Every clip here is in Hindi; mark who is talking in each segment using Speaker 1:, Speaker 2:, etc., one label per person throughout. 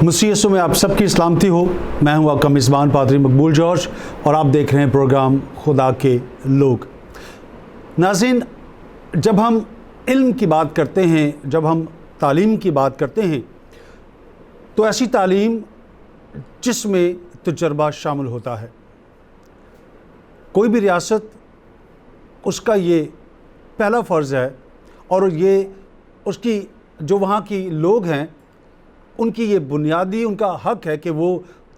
Speaker 1: मसीह यीशु में आप सबकी सलामती हो। मैं हूं आपका मेज़बान पादरी मकबूल जॉर्ज और आप देख रहे हैं प्रोग्राम खुदा के लोग। नाज़रीन, जब हम इल्म की बात करते हैं, जब हम तालीम की बात करते हैं, तो ऐसी तालीम जिसमें तजुर्बा शामिल होता है। कोई भी रियासत, उसका ये पहला फ़र्ज़ है और ये उसकी जो वहाँ की लोग हैं, उनकी ये बुनियादी उनका हक है कि वो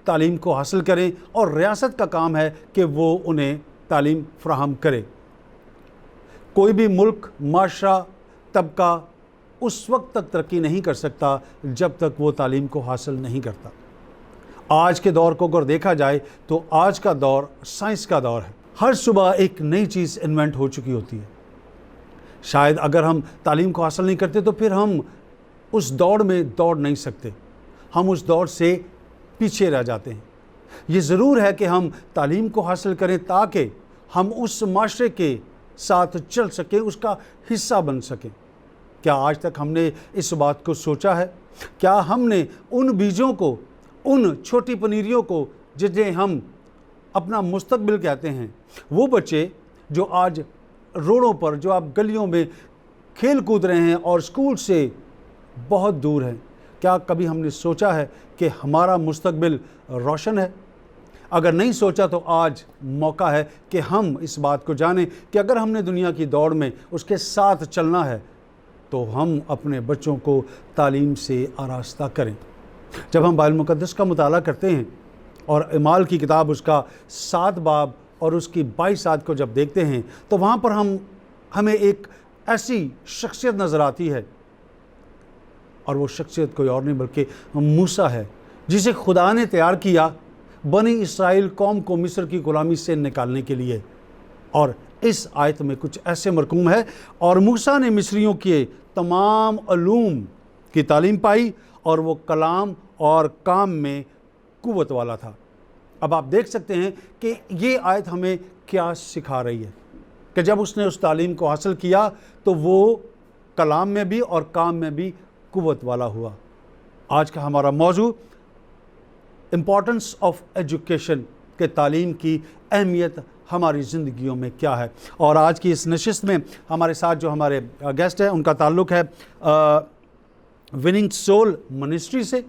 Speaker 1: तालीम को हासिल करें और रियासत का काम है कि वो उन्हें तालीम फ़राहम करे। कोई भी मुल्क, माशरा, तबका उस वक्त तक तरक्की नहीं कर सकता जब तक वो तालीम को हासिल नहीं करता। आज के दौर को अगर देखा जाए तो आज का दौर साइंस का दौर है। हर सुबह एक नई चीज़ इन्वेंट हो चुकी होती है। शायद अगर हम तालीम को हासिल नहीं करते तो फिर हम उस दौड़ में दौड़ नहीं सकते, हम उस दौड़ से पीछे रह जाते हैं। ये ज़रूर है कि हम तालीम को हासिल करें ताकि हम उस माशरे के साथ चल सकें, उसका हिस्सा बन सकें। क्या आज तक हमने इस बात को सोचा है? क्या हमने उन बीजों को, उन छोटी पनीरियों को जिन्हें हम अपना मुस्तकबिल कहते हैं, वो बच्चे जो आज रोडों पर, जो आप गलियों में खेल कूद रहे हैं और स्कूल से बहुत दूर हैं, क्या कभी हमने सोचा है कि हमारा मुस्तकबिल रोशन है? अगर नहीं सोचा तो आज मौका है कि हम इस बात को जानें कि अगर हमने दुनिया की दौड़ में उसके साथ चलना है तो हम अपने बच्चों को तालीम से आरास्ता करें। जब हम बाइबल मुक़द्दस का मुताला करते हैं और इमाल की किताब उसका 7 बाब और उसकी 22 आयत को जब देखते हैं तो वहाँ पर हमें एक ऐसी शख्सियत नज़र आती है, और वो शख्सियत कोई और नहीं बल्कि मूसा है, जिसे खुदा ने तैयार किया बनी इसराइल कौम को मिस्र की ग़ुलामी से निकालने के लिए। और इस आयत में कुछ ऐसे मरकूम है, और मूसा ने मिस्रियों के तमाम अलूम की तालीम पाई और वो कलाम और काम में कुव्वत वाला था। अब आप देख सकते हैं कि ये आयत हमें क्या सिखा रही है कि जब उसने उस तालीम को हासिल किया तो वो कलाम में भी और काम में भी कुव्वत वाला हुआ। आज का हमारा मौजू इम्पॉर्टेंस ऑफ एजुकेशन के तालीम की अहमियत हमारी ज़िंदगियों में क्या है। और आज की इस नशिस्त में हमारे साथ जो हमारे गेस्ट हैं उनका ताल्लुक़ है विनिंग सोल मिनिस्ट्री से,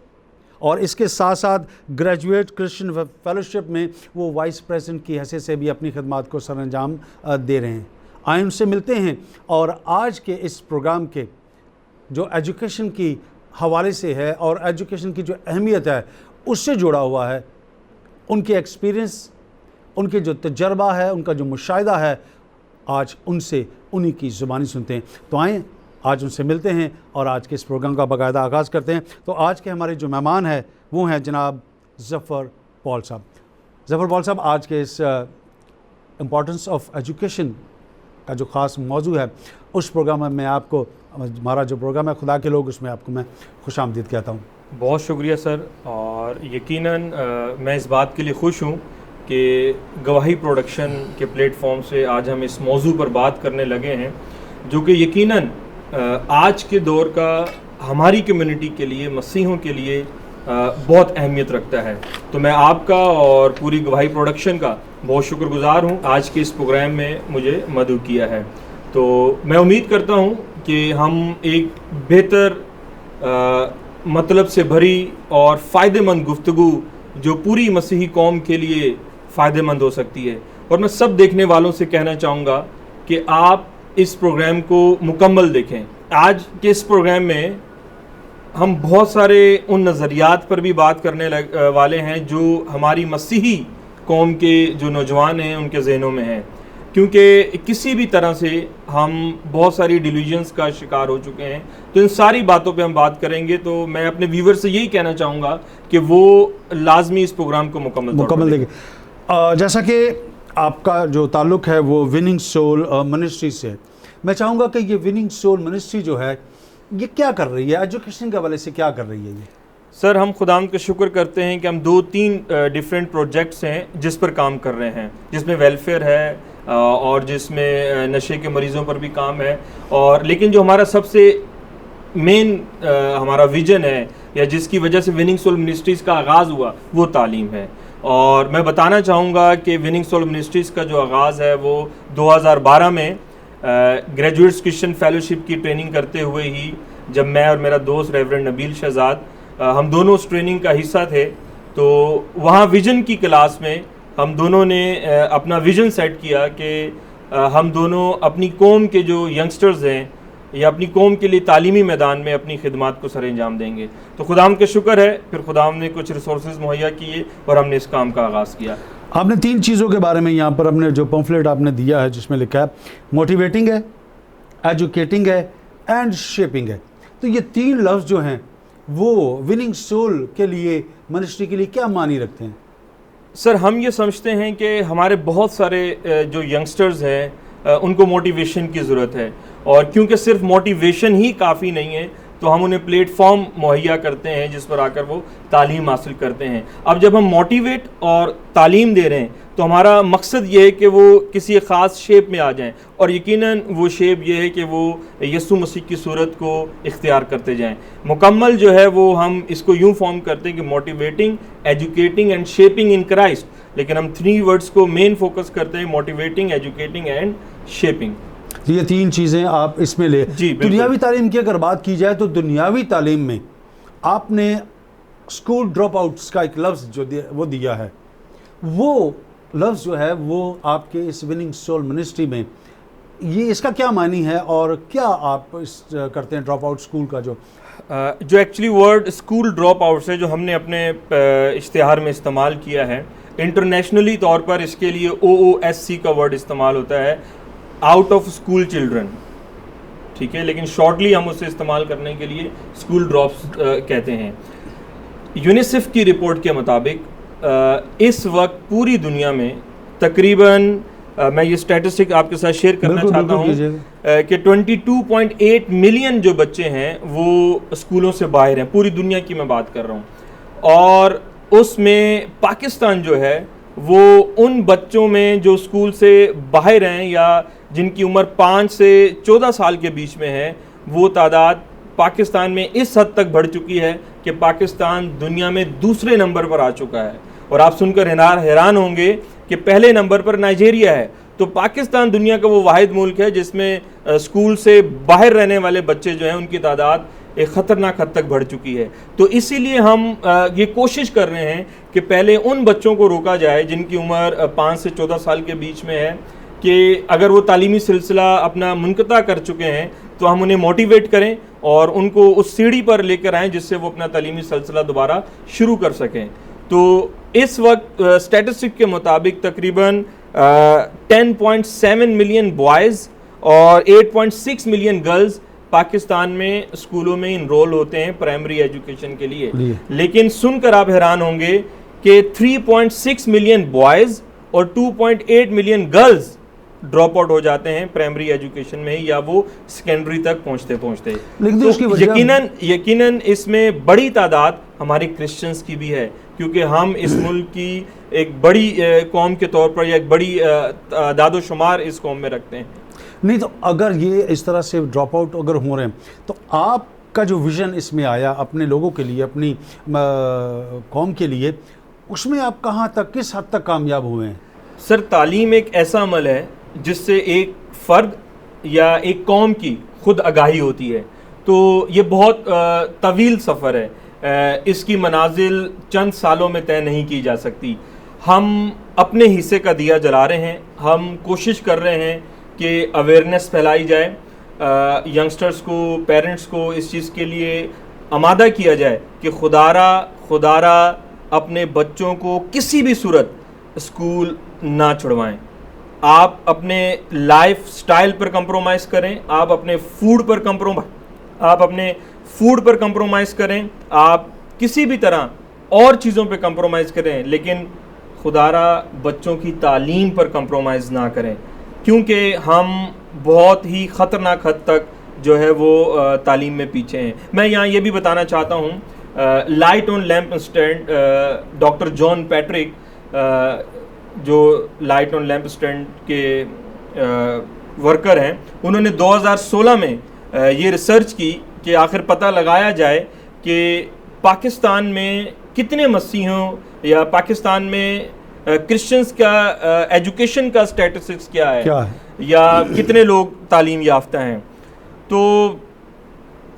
Speaker 1: और इसके साथ साथ ग्रेजुएट क्रिश्चियन फेलोशिप में वो वाइस प्रेसिडेंट की हैसियत से भी अपनी खिदमात को सरअंजाम दे रहे हैं। आइए उनसे मिलते हैं और आज के इस प्रोग्राम के जो एजुकेशन की हवाले से है और एजुकेशन की जो अहमियत है उससे जुड़ा हुआ है, उनके एक्सपीरियंस, उनके जो तजर्बा है, उनका जो मुशाहिदा है, आज उनसे उन्हीं की ज़ुबानी सुनते हैं। तो आएँ आज उनसे मिलते हैं और आज के इस प्रोग्राम का बाकायदा आगाज़ करते हैं। तो आज के हमारे जो मेहमान हैं वो हैं जनाब ज़फ़र पॉल साहब। ज़फ़र पॉल साहब, आज के इस इम्पॉर्टेंस ऑफ एजुकेशन का जो ख़ास मौजू है उस प्रोग्राम में मैं आपको, हमारा जो प्रोग्राम है खुदा के लोग, उसमें आपको मैं खुशामदीद कहता हूँ।
Speaker 2: बहुत शुक्रिया सर, और यकीनन मैं इस बात के लिए खुश हूँ कि गवाही प्रोडक्शन के प्लेटफॉर्म से आज हम इस मौजू पर बात करने लगे हैं जो कि यकीनन आज के दौर का हमारी कम्युनिटी के लिए, मसीहों के लिए बहुत अहमियत रखता है। तो मैं आपका और पूरी गवाही प्रोडक्शन का बहुत शुक्रगुजार हूँ आज के इस प्रोग्राम में मुझे मदऊ किया है। तो मैं उम्मीद करता हूँ कि हम एक बेहतर मतलब से भरी और फ़ायदेमंद गुफ्तगू जो पूरी मसीही कौम के लिए फ़ायदेमंद हो सकती है। और मैं सब देखने वालों से कहना चाहूँगा कि आप इस प्रोग्राम को मुकम्मल देखें। आज के इस प्रोग्राम में हम बहुत सारे उन नज़रियात पर भी बात करने वाले हैं जो हमारी मसीही कौम के जो नौजवान हैं उनके जहनों में हैं, क्योंकि किसी भी तरह से हम बहुत सारी डिल्यूजन्स का शिकार हो चुके हैं। तो इन सारी बातों पे हम बात करेंगे। तो मैं अपने व्यूवर से यही कहना चाहूँगा कि वो लाजमी इस प्रोग्राम को मुकम्मल
Speaker 1: देखें। जैसा कि आपका जो ताल्लुक़ है वो विनिंग सोल मिनिस्ट्री से, मैं चाहूँगा कि ये विनिंग सोल मिनिस्ट्री जो है ये क्या कर रही है, एजुकेशन के हवाले से क्या कर रही है ये?
Speaker 2: सर, हम खुदावंद का शुक्र करते हैं कि हम 2-3 डिफरेंट प्रोजेक्ट्स हैं जिस पर काम कर रहे हैं, जिसमें वेलफेयर है और जिसमें नशे के मरीज़ों पर भी काम है। और लेकिन जो हमारा सबसे मेन हमारा विजन है या जिसकी वजह से विनिंग सोल मिनिस्ट्रीज़ का आगाज़ हुआ वो तालीम है। और मैं बताना चाहूँगा कि विनिंग सोल मिनिस्ट्रीज़ का जो आगाज़ है वो 2012 में ग्रेजुएट्स क्रिश्चियन फेलोशिप की ट्रेनिंग करते हुए ही, जब मैं और मेरा दोस्त रेवरेंड नबील शहजाद हम दोनों उस ट्रेनिंग का हिस्सा थे, तो वहाँ विजन की क्लास में हम दोनों ने अपना विजन सेट किया कि हम दोनों अपनी कौम के जो यंगस्टर्स हैं या अपनी कौम के लिए तालीमी मैदान में अपनी खिदमात को सर अंजाम देंगे। तो खुदाम का शुक्र है, फिर खुदाम ने कुछ रिसोर्सेज मुहैया किए और हमने इस काम का आगाज़ किया।
Speaker 1: आपने 3 चीज़ों के बारे में यहाँ पर अपने जो पम्फलेट आपने दिया है जिसमें लिखा है मोटिवेटिंग है, एजुकेटिंग है एंड शेपिंग है। तो ये 3 लफ्ज़ जो हैं वो विनिंग सोल के लिए, मिनिस्ट्री के लिए क्या मानी रखते हैं?
Speaker 2: सर, हम ये समझते हैं कि हमारे बहुत सारे जो यंगस्टर्स हैं उनको मोटिवेशन की ज़रूरत है, और क्योंकि सिर्फ मोटिवेशन ही काफ़ी नहीं है तो हम उन्हें प्लेटफॉर्म मुहैया करते हैं जिस पर आकर वो तालीम हासिल करते हैं। अब जब हम मोटिवेट और तालीम दे रहे हैं तो हमारा मकसद ये है कि वो किसी ख़ास शेप में आ जाएं, और यकीनन वो शेप ये है कि वो यीशु मसीह की सूरत को इख्तियार करते जाएं। मुकम्मल जो है वो हम इसको यूँ फॉर्म करते हैं कि motivating, educating and shaping in Christ, लेकिन हम 3 वर्ड्स को मेन फोकस करते हैं, मोटिवेटिंग, एजुकेटिंग एंड शेपिंग।
Speaker 1: ये 3 चीज़ें आप इसमें ले। दुनियावी तालीम की अगर बात की जाए तो दुनियावी तालीम में आपने स्कूल ड्रॉप आउट्स का एक लफ्ज़ जो वो दिया है, वो लफ्ज़ जो है वो आपके इस विनिंग सोल मिनिस्ट्री में ये इसका क्या मानी है और क्या आप इस करते हैं ड्रॉप आउट स्कूल का
Speaker 2: जो actually word school drop outs है जो हमने अपने इश्तिहार में इस्तेमाल किया है, इंटरनेशनली तौर पर इसके लिए OOSC का वर्ड इस्तेमाल होता है, आउट ऑफ स्कूल चिल्ड्रन, ठीक है, लेकिन शॉर्टली हम उसे इस्तेमाल करने के लिए स्कूल ड्रॉप्स कहते हैं। यूनिसेफ की रिपोर्ट के मुताबिक इस वक्त पूरी दुनिया में तकरीबन मैं ये स्टैटिस्टिक आपके साथ शेयर करना चाहता हूँ कि 22.8 मिलियन जो बच्चे हैं वो स्कूलों से बाहर हैं, पूरी दुनिया की मैं बात कर रहा हूँ, और उसमें पाकिस्तान जो है वो उन बच्चों में जो स्कूल से बाहर हैं या जिनकी उम्र 5 से 14 साल के बीच में है, वो तादाद पाकिस्तान में इस हद तक बढ़ चुकी है कि पाकिस्तान दुनिया में दूसरे नंबर पर आ चुका है। और आप सुनकर हैरान होंगे कि पहले नंबर पर नाइजीरिया है। तो पाकिस्तान दुनिया का वो वाहिद मुल्क है जिसमें स्कूल से बाहर रहने वाले बच्चे जो हैं उनकी तादाद एक ख़तरनाक हद तक बढ़ चुकी है। तो इसीलिए हम ये कोशिश कर रहे हैं कि पहले उन बच्चों को रोका जाए जिनकी उम्र 5 से 14 साल के बीच में है, कि अगर वो तालीमी सिलसिला अपना मुनक़ता कर चुके हैं तो हम उन्हें मोटिवेट करें और उनको उस सीढ़ी पर लेकर आएँ जिससे वो अपना तालीमी सिलसिला दोबारा शुरू कर सकें। तो इस वक्त स्टैटिस्टिक के मुताबिक तकरीबन 10.7 मिलियन बॉयज़ और 8.6 मिलियन गर्ल्स पाकिस्तान में स्कूलों में इनरोल होते हैं प्राइमरी एजुकेशन के लिए। लेकिन सुनकर आप हैरान होंगे कि 3.6 मिलियन बॉयज़ और 2.8 मिलियन गर्ल्स ड्रॉप आउट हो जाते हैं प्राइमरी एजुकेशन में ही, या वो सेकेंडरी तक पहुंचते। तो यकीनन इसमें बड़ी तादाद हमारे क्रिश्चियंस की भी है, क्योंकि हम इस मुल्क की एक बड़ी कौम के तौर पर या एक बड़ी दादो शुमार इस कौम में रखते हैं।
Speaker 1: नहीं तो अगर ये इस तरह से ड्रॉप आउट अगर हो रहे हैं तो आपका जो विज़न इसमें आया अपने लोगों के लिए, अपनी कौम के लिए, उसमें आप कहाँ तक, किस हद तक कामयाब हुए हैं?
Speaker 2: सर, तालीम एक ऐसा अमल है जिससे एक फ़र्द या एक कौम की खुद आगाही होती है। तो ये बहुत तवील सफ़र है, इसकी मनाजिल चंद सालों में तय नहीं की जा सकती। हम अपने हिस्से का दिया जला रहे हैं, हम कोशिश कर रहे हैं कि अवेयरनेस फैलाई जाए, यंगस्टर्स को, पेरेंट्स को इस चीज़ के लिए आमादा किया जाए कि खुदारा अपने बच्चों को किसी भी सूरत स्कूल ना छुड़वाएं। आप अपने लाइफ स्टाइल पर कंप्रोमाइज़ करें, आप अपने फूड पर कंप्रोमाइज़ करें, आप किसी भी तरह और चीज़ों पे कंप्रोमाइज़ करें, लेकिन खुदारा बच्चों की तालीम पर कंप्रोमाइज़ ना करें, क्योंकि हम बहुत ही ख़तरनाक हद तक जो है वो तालीम में पीछे हैं। मैं यहाँ ये भी बताना चाहता हूँ, light on lamp stand doctor John Patrick, जो लाइट ऑन लैम्प स्टैंड के वर्कर हैं, उन्होंने 2016 में ये रिसर्च की कि आखिर पता लगाया जाए कि पाकिस्तान में कितने मसीहों या पाकिस्तान में क्रिश्चियंस का एजुकेशन का स्टैटिस्टिक्स क्या है या कितने लोग तालीम याफ्ता हैं। तो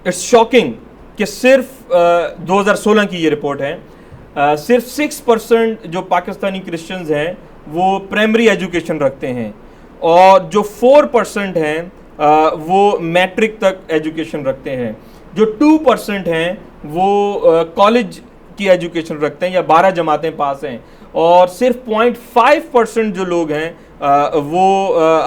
Speaker 2: इट्स शॉकिंग कि सिर्फ 2016 की ये रिपोर्ट है, सिर्फ 6% जो पाकिस्तानी क्रिश्चियंस हैं वो प्राइमरी एजुकेशन रखते हैं और जो 4% हैं वो मैट्रिक तक एजुकेशन रखते हैं। जो 2% हैं वो कॉलेज की एजुकेशन रखते हैं या 12 जमातें पास हैं और सिर्फ 0.5% जो लोग हैं वो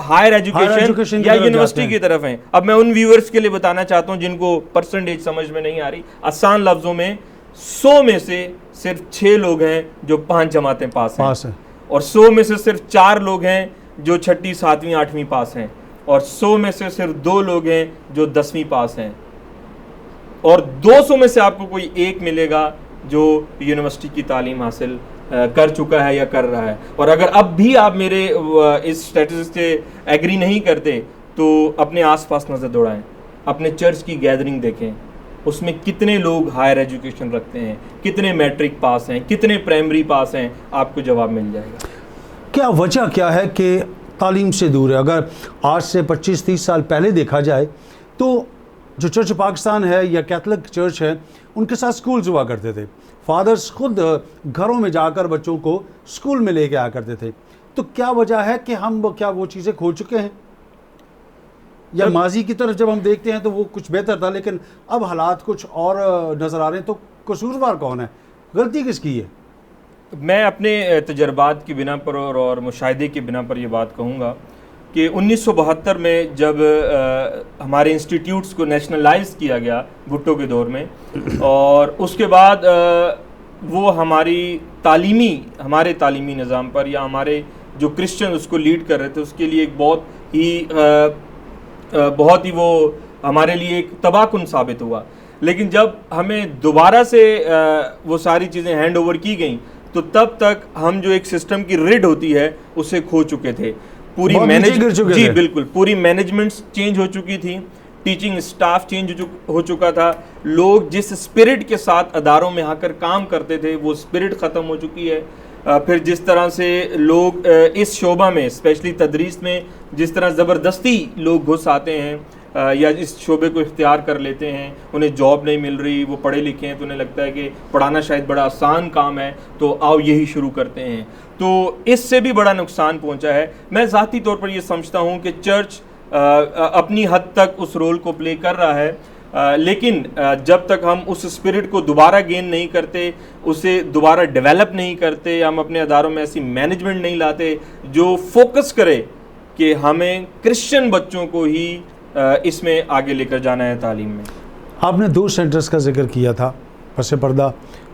Speaker 2: हायर एजुकेशन या यूनिवर्सिटी की तरफ हैं। अब मैं उन व्यूअर्स के लिए बताना चाहता हूं जिनको परसेंटेज समझ में नहीं आ रही। आसान लफ्जों में 100 में से सिर्फ 6 लोग हैं जो 5 जमातें पास हैं और 100 में से सिर्फ 4 लोग हैं जो 6ठी 7वीं 8वीं पास हैं और 100 में से सिर्फ 2 लोग हैं जो 10वीं पास हैं और 200 में से आपको कोई एक मिलेगा जो यूनिवर्सिटी की तालीम हासिल कर चुका है या कर रहा है। और अगर अब भी आप मेरे इस स्टैटिस्टिक्स से एग्री नहीं करते तो अपने आसपास नज़र दौड़ाएं, अपने चर्च की गैदरिंग देखें, उसमें कितने लोग हायर एजुकेशन रखते हैं, कितने मैट्रिक पास हैं, कितने प्राइमरी पास हैं, आपको जवाब मिल जाएगा।
Speaker 1: क्या वजह क्या है कि तालीम से दूर है? अगर आज से 25-30 साल पहले देखा जाए तो जो चर्च पाकिस्तान है या कैथलिक चर्च है उनके साथ स्कूल्स हुआ करते थे। फादर्स खुद घरों में जाकर बच्चों को स्कूल में लेके आया करते थे। तो क्या वजह है कि हम क्या वो चीज़ें खो चुके हैं या माजी की तरफ जब हम देखते हैं तो वो कुछ बेहतर था लेकिन अब हालात कुछ और नज़र आ रहे हैं? तो कसूरवार कौन है, गलती किसकी है?
Speaker 2: मैं अपने तजर्बात की बिना पर और मुशाहिदे की बिना पर ये बात कहूँगा कि 1972 में जब हमारे इंस्टीट्यूट्स को नेशनलाइज किया गया भुट्टो के दौर में और उसके बाद वो हमारे तालीमी निज़ाम पर या हमारे जो क्रिश्चियन उसको लीड कर रहे थे उसके लिए एक बहुत ही वो हमारे लिए एक तबाहकुन साबित हुआ। लेकिन जब हमें दोबारा से वो सारी चीज़ें हैंड ओवर की गई तो तब तक हम जो एक सिस्टम की रिड होती है उसे खो चुके थे। पूरी पूरी मैनेजमेंट चेंज हो चुकी थी, टीचिंग स्टाफ चेंज हो चुका था, लोग जिस स्पिरिट के साथ अदारों में आकर काम करते थे वो स्पिरिट ख़त्म हो चुकी है। फिर जिस तरह से लोग इस शोबा में स्पेशली तदरीस में जिस तरह ज़बरदस्ती लोग घुस आते हैं या इस शोबे को इख्तियार कर लेते हैं, उन्हें जॉब नहीं मिल रही, वो पढ़े लिखे हैं तो उन्हें लगता है कि पढ़ाना शायद बड़ा आसान काम है तो आओ यही शुरू करते हैं, तो इससे भी बड़ा नुकसान पहुंचा है। मैं ज़ाती तौर पर ये समझता हूं कि चर्च अपनी हद तक उस रोल को प्ले कर रहा है, लेकिन जब तक हम उस स्पिरिट को दोबारा गेन नहीं करते, उसे दोबारा डेवलप नहीं करते, हम अपने अदारों में ऐसी मैनेजमेंट नहीं लाते जो फोकस करे कि हमें क्रिश्चियन बच्चों को ही इसमें आगे लेकर जाना है तालीम में।
Speaker 1: आपने 2 सेंटर्स का जिक्र किया था पसे पर्दा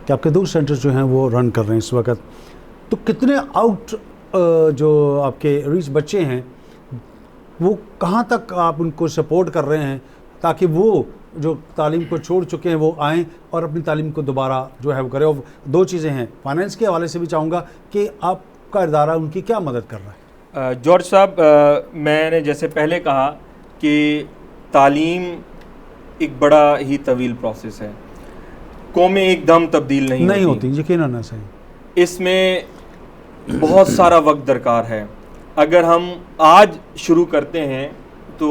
Speaker 1: कि आपके 2 सेंटर्स जो हैं वो रन कर रहे हैं इस वक्त, तो कितने आउट जो आपके रीच बच्चे हैं वो कहाँ तक आप उनको सपोर्ट कर रहे हैं ताकि वो जो तालीम को छोड़ चुके हैं वो आएँ और अपनी तालीम को दोबारा जो है वो करें? और 2 चीज़ें हैं, फाइनेंस के हवाले से भी चाहूँगा कि आपका इदारा उनकी क्या मदद कर रहा है?
Speaker 2: जॉर्ज साहब, मैंने जैसे पहले कहा कि तालीम एक बड़ा ही तवील प्रोसेस है, कौमें एकदम तब्दील नहीं
Speaker 1: होती, यकीनन है सही।
Speaker 2: इसमें बहुत सारा वक्त दरकार है। अगर हम आज शुरू करते हैं तो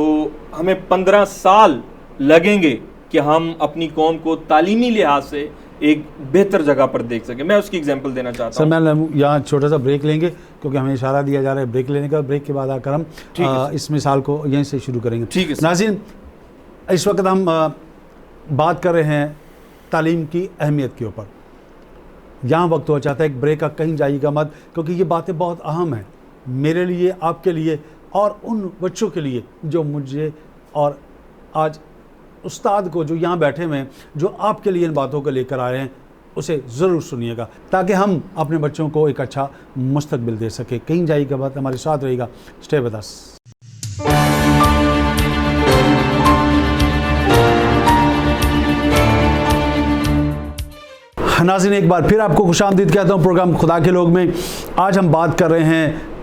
Speaker 2: हमें 15 साल लगेंगे कि हम अपनी कौम को तालीमी लिहाज से एक बेहतर जगह पर देख सकें। मैं उसकी एग्जांपल देना चाहता हूँ।
Speaker 1: सर, मैं यहाँ छोटा सा ब्रेक लेंगे क्योंकि हमें इशारा दिया जा रहा है ब्रेक लेने का। ब्रेक के बाद आकर हम इस मिसाल को यहीं से शुरू करेंगे।
Speaker 2: ठीक है
Speaker 1: नाज़रीन, इस वक्त हम बात कर रहे हैं तालीम की अहमियत के ऊपर। यहाँ वक्त हो जाता है एक ब्रेक का, कहीं जाइएगा मत, क्योंकि ये बातें बहुत अहम हैं मेरे लिए, आपके लिए और उन बच्चों के लिए जो मुझे और आज उस्ताद को जो यहाँ बैठे हुए हैं जो आपके लिए इन बातों को लेकर आए हैं, उसे ज़रूर सुनिएगा ताकि हम अपने बच्चों को एक अच्छा मुस्तकबिल दे सके। कहीं जाइएगा बात, हमारे साथ रहिएगा। Stay with us. नाज़रीन, एक बार फिर आपको खुशामदीद कहता हूँ प्रोग्राम खुदा के लोग में। आज हम बात कर रहे हैं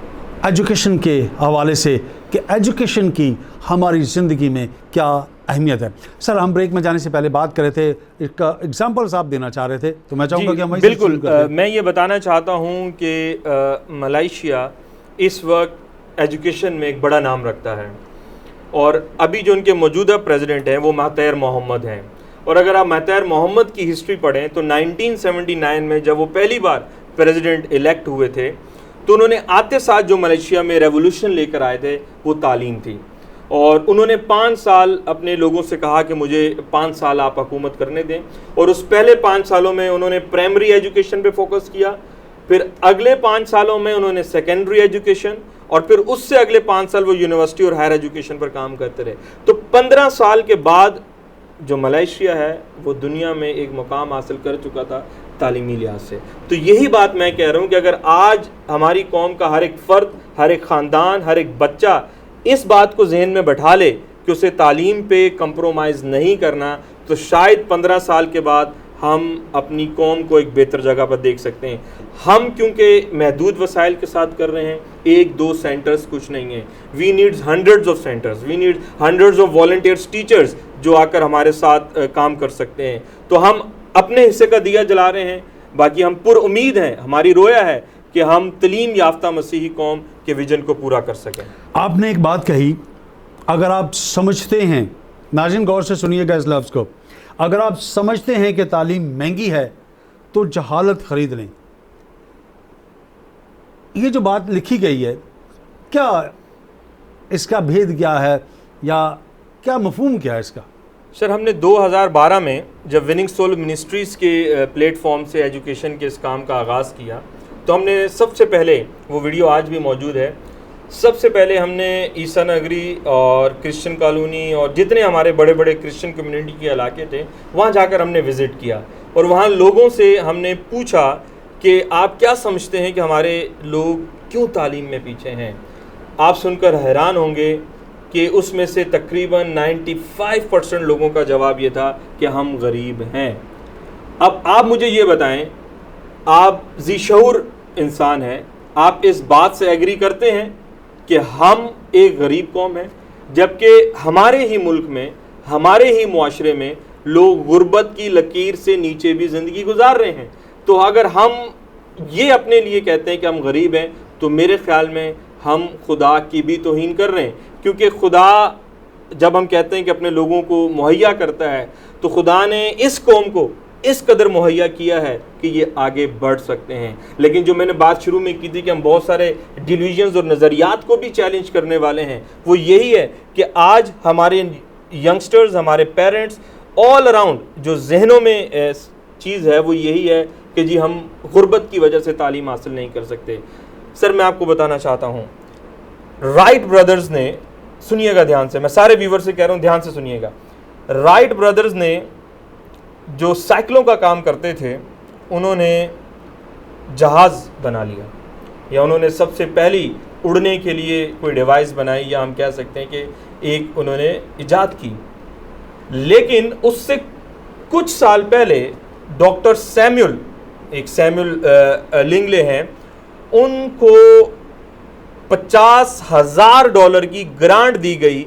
Speaker 1: एजुकेशन के हवाले से कि एजुकेशन की हमारी ज़िंदगी में क्या अहमियत है। सर, हम ब्रेक में जाने से पहले बात कर रहे थे, इसका एग्जाम्पल्स आप देना चाह रहे थे, तो मैं चाहूँगा कि हम वहीं से
Speaker 2: बिल्कुल
Speaker 1: शुरू करते हैं।
Speaker 2: मैं ये बताना चाहता हूँ कि मलेशिया इस वक्त एजुकेशन में एक बड़ा नाम रखता है, और अभी जो उनके मौजूदा प्रेसिडेंट हैं वो महतीर मोहम्मद हैं। और अगर आप महतीर मोहम्मद की हिस्ट्री पढ़ें तो 1979 में जब वो पहली बार प्रेसिडेंट इलेक्ट हुए थे, तो उन्होंने आते साथ जो मलेशिया में रेवोल्यूशन लेकर आए थे वो तालीम थी। और उन्होंने 5 साल अपने लोगों से कहा कि मुझे 5 साल आप हुकूमत करने दें, और उस पहले 5 सालों में उन्होंने प्राइमरी एजुकेशन पे फोकस किया, फिर अगले 5 सालों में उन्होंने सेकेंडरी एजुकेशन, और फिर उससे अगले 5 साल वो यूनिवर्सिटी और हायर एजुकेशन पर काम करते रहे। तो 15 साल के बाद जो मलेशिया है वो दुनिया में एक मुकाम हासिल कर चुका था तालीमी लिहाज से। तो यही बात मैं कह रहा हूँ कि अगर आज हमारी कौम का हर एक फ़र्द, हर एक ख़ानदान, हर एक बच्चा इस बात को जहन में बैठा ले कि उसे तालीम पे कंप्रोमाइज़ नहीं करना, तो शायद 15 साल के बाद हम अपनी कौम को एक बेहतर जगह पर देख सकते हैं। हम क्योंकि महदूद वसाइल के साथ कर रहे हैं, 1-2 सेंटर्स कुछ नहीं है। We needs hundreds of centres, we need hundreds of volunteers, teachers जो आकर हमारे साथ काम कर सकते हैं। तो हम अपने हिस्से का दिया जला रहे हैं, बाकी हम पुरुमीद हैं, हमारी रोया है कि हम तलीम याफ्ता मसीही कौम के विजन को पूरा कर सकें।
Speaker 1: आपने एक बात कही, अगर आप समझते हैं, नाज़रीन गौर से सुनिएगा इस लफ्ज़ को, अगर आप समझते हैं कि तालीम महंगी है तो जहालत ख़रीद लें। ये जो बात लिखी गई है, क्या इसका भेद क्या है, या क्या मफहूम क्या है इसका?
Speaker 2: सर, हमने 2012 में जब विनिंग सोल मिनिस्ट्रीज़ के प्लेटफॉर्म से एजुकेशन के इस काम का आगाज़ किया, तो हमने सबसे पहले, वो वीडियो आज भी मौजूद है, सबसे पहले हमने ईसा नगरी और क्रिश्चियन कॉलोनी और जितने हमारे बड़े बड़े क्रिश्चियन कम्युनिटी के इलाके थे वहाँ जाकर हमने विज़िट किया, और वहाँ लोगों से हमने पूछा कि आप क्या समझते हैं कि हमारे लोग क्यों तालीम में पीछे हैं। आप सुनकर हैरान होंगे कि उसमें से तकरीबन 95% लोगों का जवाब ये था कि हम गरीब हैं। अब आप मुझे ये बताएं, आप ज़ी-शऊर इंसान हैं, आप इस बात से एग्री करते हैं कि हम एक गरीब कौम हैं, जबकि हमारे ही मुल्क में, हमारे ही मुआशरे में लोग गुर्बत की लकीर से नीचे भी ज़िंदगी गुजार रहे हैं। तो अगर हम ये अपने लिए कहते हैं कि हम गरीब हैं, तो मेरे ख़्याल में हम खुदा की भी तौहीन कर रहे हैं, क्योंकि खुदा जब हम कहते हैं कि अपने लोगों को मुहैया करता है, तो खुदा ने इस कौम को इस कदर मुहैया किया है कि ये आगे बढ़ सकते हैं। लेकिन जो मैंने बात शुरू में की थी कि हम बहुत सारे डिल्यूजन्स और नज़रियात को भी चैलेंज करने वाले हैं, वो यही है कि आज हमारे यंगस्टर्स, हमारे पेरेंट्स, ऑल अराउंड जो जहनों में चीज़ है वो यही है कि जी हम गुर्बत की वजह से तालीम हासिल नहीं कर सकते। सर, मैं आपको बताना चाहता हूँ, राइट ब्रदर्स ने, सुनिएगा ध्यान से, मैं सारे व्यूवर से कह रहा हूँ ध्यान से सुनिएगा, राइट ब्रदर्स ने जो साइकिलों का काम करते थे, उन्होंने जहाज़ बना लिया, या उन्होंने सबसे पहली उड़ने के लिए कोई डिवाइस बनाई, या हम कह सकते हैं कि एक उन्होंने इजाद की। लेकिन उससे कुछ साल पहले डॉक्टर सैमुअल लिंगले हैं, उनको $50,000 की ग्रांट दी गई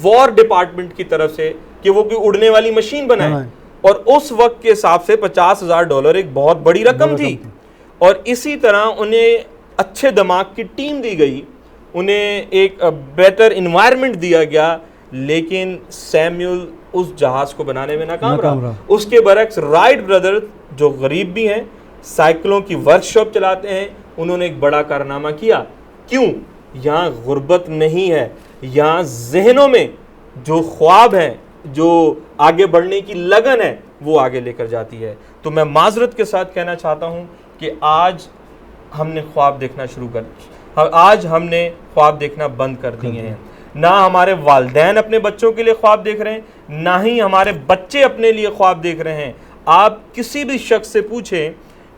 Speaker 2: वॉर डिपार्टमेंट की तरफ से कि वो कोई उड़ने वाली मशीन बनाए, और उस वक्त के हिसाब से $50,000 एक बहुत बड़ी रकम थी। और इसी तरह उन्हें अच्छे दिमाग की टीम दी गई, उन्हें एक बेटर इन्वायरमेंट दिया गया, लेकिन सैमुअल उस जहाज़ को बनाने में नाकाम रहा। उसके बरक्स राइट ब्रदर जो गरीब भी हैं, साइकिलों की वर्कशॉप चलाते हैं, उन्होंने एक बड़ा कारनामा किया। क्यों? यहाँ गुर्बत नहीं है, यहाँ जहनों में जो ख्वाब हैं, जो आगे बढ़ने की लगन है, वो आगे लेकर जाती है। तो मैं माजरत के साथ कहना चाहता हूँ कि आज हमने ख्वाब देखना शुरू कर, आज हमने ख्वाब देखना बंद कर दिए हैं। ना हमारे वालिदैन अपने बच्चों के लिए ख्वाब देख रहे हैं, ना ही हमारे बच्चे अपने लिए ख्वाब देख रहे हैं। आप किसी भी शख्स से पूछें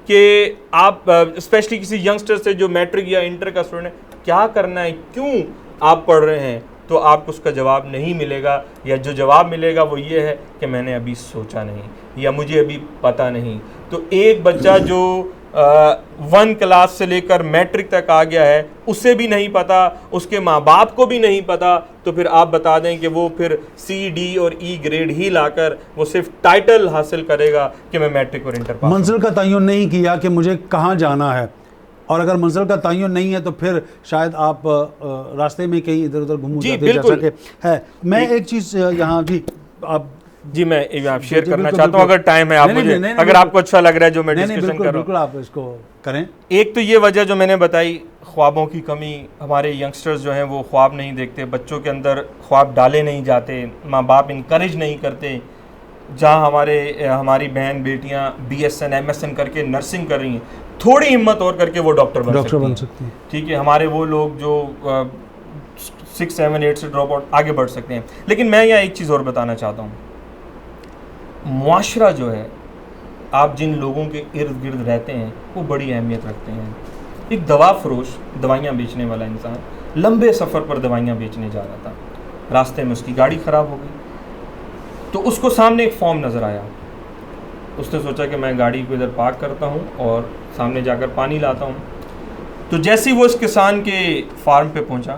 Speaker 2: कि आप स्पेशली किसी यंगस्टर से जो मैट्रिक या इंटर का स्टूडेंट है, क्या करना है, क्यों आप पढ़ रहे हैं, तो आपको उसका जवाब नहीं मिलेगा, या जो जवाब मिलेगा वो ये है कि मैंने अभी सोचा नहीं या मुझे अभी पता नहीं। तो एक बच्चा जो 1 क्लास से लेकर मैट्रिक तक आ गया है, उसे भी नहीं पता, उसके माँ बाप को भी नहीं पता, तो फिर आप बता दें कि वो फिर C, D और E ग्रेड ही लाकर वो सिर्फ टाइटल हासिल करेगा कि मैं मैट्रिक और इंटर पास।
Speaker 1: मंजिल का तयन नहीं किया कि मुझे कहाँ जाना है, और अगर मंजिल का तयन नहीं है तो फिर शायद आप रास्ते में कहीं इधर उधर घूम जाते, जैसा कि है। मैं एक चीज़ यहाँ जी आप
Speaker 2: जी मैं आप शेयर करना चाहता हूँ, अगर टाइम है आप मुझे, अगर आपको अच्छा लग रहा है जो मैं डिस्कशन कर रहा हूँ।
Speaker 1: बिल्कुल आप इसको करें।
Speaker 2: एक तो ये वजह जो मैंने बताई, ख्वाबों की कमी, हमारे यंगस्टर्स जो हैं वो ख्वाब नहीं देखते, बच्चों के अंदर ख्वाब डाले नहीं जाते, माँ बाप इनकरेज नहीं करते। जहाँ हमारी बहन बेटियाँ BSN MSN करके नर्सिंग कर रही हैं, थोड़ी हिम्मत और करके वो डॉक्टर बन सकती हैं। ठीक है, हमारे वो लोग जो 6, 7, 8 से ड्रॉप आउट आगे बढ़ सकते हैं। लेकिन मैं यहाँ एक चीज़ और बताना चाहता हूँ, मुआशरा जो है, आप जिन लोगों के इर्द गिर्द रहते हैं वो बड़ी अहमियत रखते हैं। एक दवा फरोश, दवाइयाँ बेचने वाला इंसान लंबे सफ़र पर दवाइयाँ बेचने जा रहा था, रास्ते में उसकी गाड़ी ख़राब हो गई, तो उसको सामने एक फॉर्म नज़र आया। उसने सोचा कि मैं गाड़ी को इधर पार्क करता हूँ और सामने जाकर पानी लाता हूँ। तो जैसे ही वो इस किसान के फार्म पे पहुँचा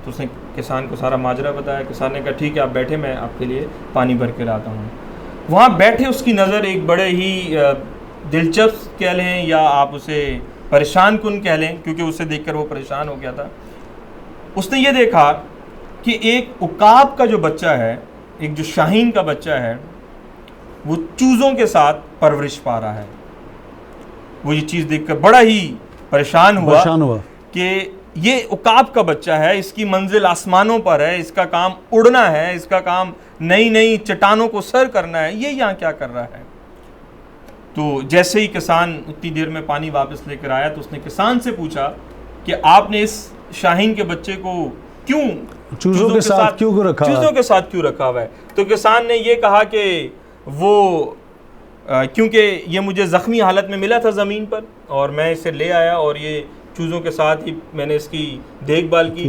Speaker 2: तो उसने किसान को सारा माजरा बताया। किसान ने कहा ठीक है आप बैठे, मैं आपके लिए पानी भर के लाता हूँ। वहाँ बैठे उसकी नज़र एक बड़े ही दिलचस्प कह लें या आप उसे परेशान कुन कह लें, क्योंकि उसे देखकर वो परेशान हो गया था। उसने ये देखा कि एक उकाब का जो बच्चा है, एक जो शाहीन का बच्चा है, वो चूज़ों के साथ परवरिश पा रहा है। वो ये चीज़ देखकर बड़ा ही परेशान हुआ कि ये उकाब का बच्चा है, इसकी मंजिल आसमानों पर है, इसका काम उड़ना है, इसका काम नई नई चट्टानों को सर करना है, ये यहाँ क्या कर रहा है। तो जैसे ही किसान उतनी देर में पानी वापस लेकर आया तो उसने किसान से पूछा कि आपने इस शाहीन के बच्चे को क्यों
Speaker 1: चूज़ों के साथ
Speaker 2: क्यों रखा हुआ है। तो किसान ने ये कहा कि वो क्योंकि ये मुझे ज़ख्मी हालत में मिला था ज़मीन पर और मैं इसे ले आया और ये चूज़ों के साथ ही मैंने इसकी देखभाल की।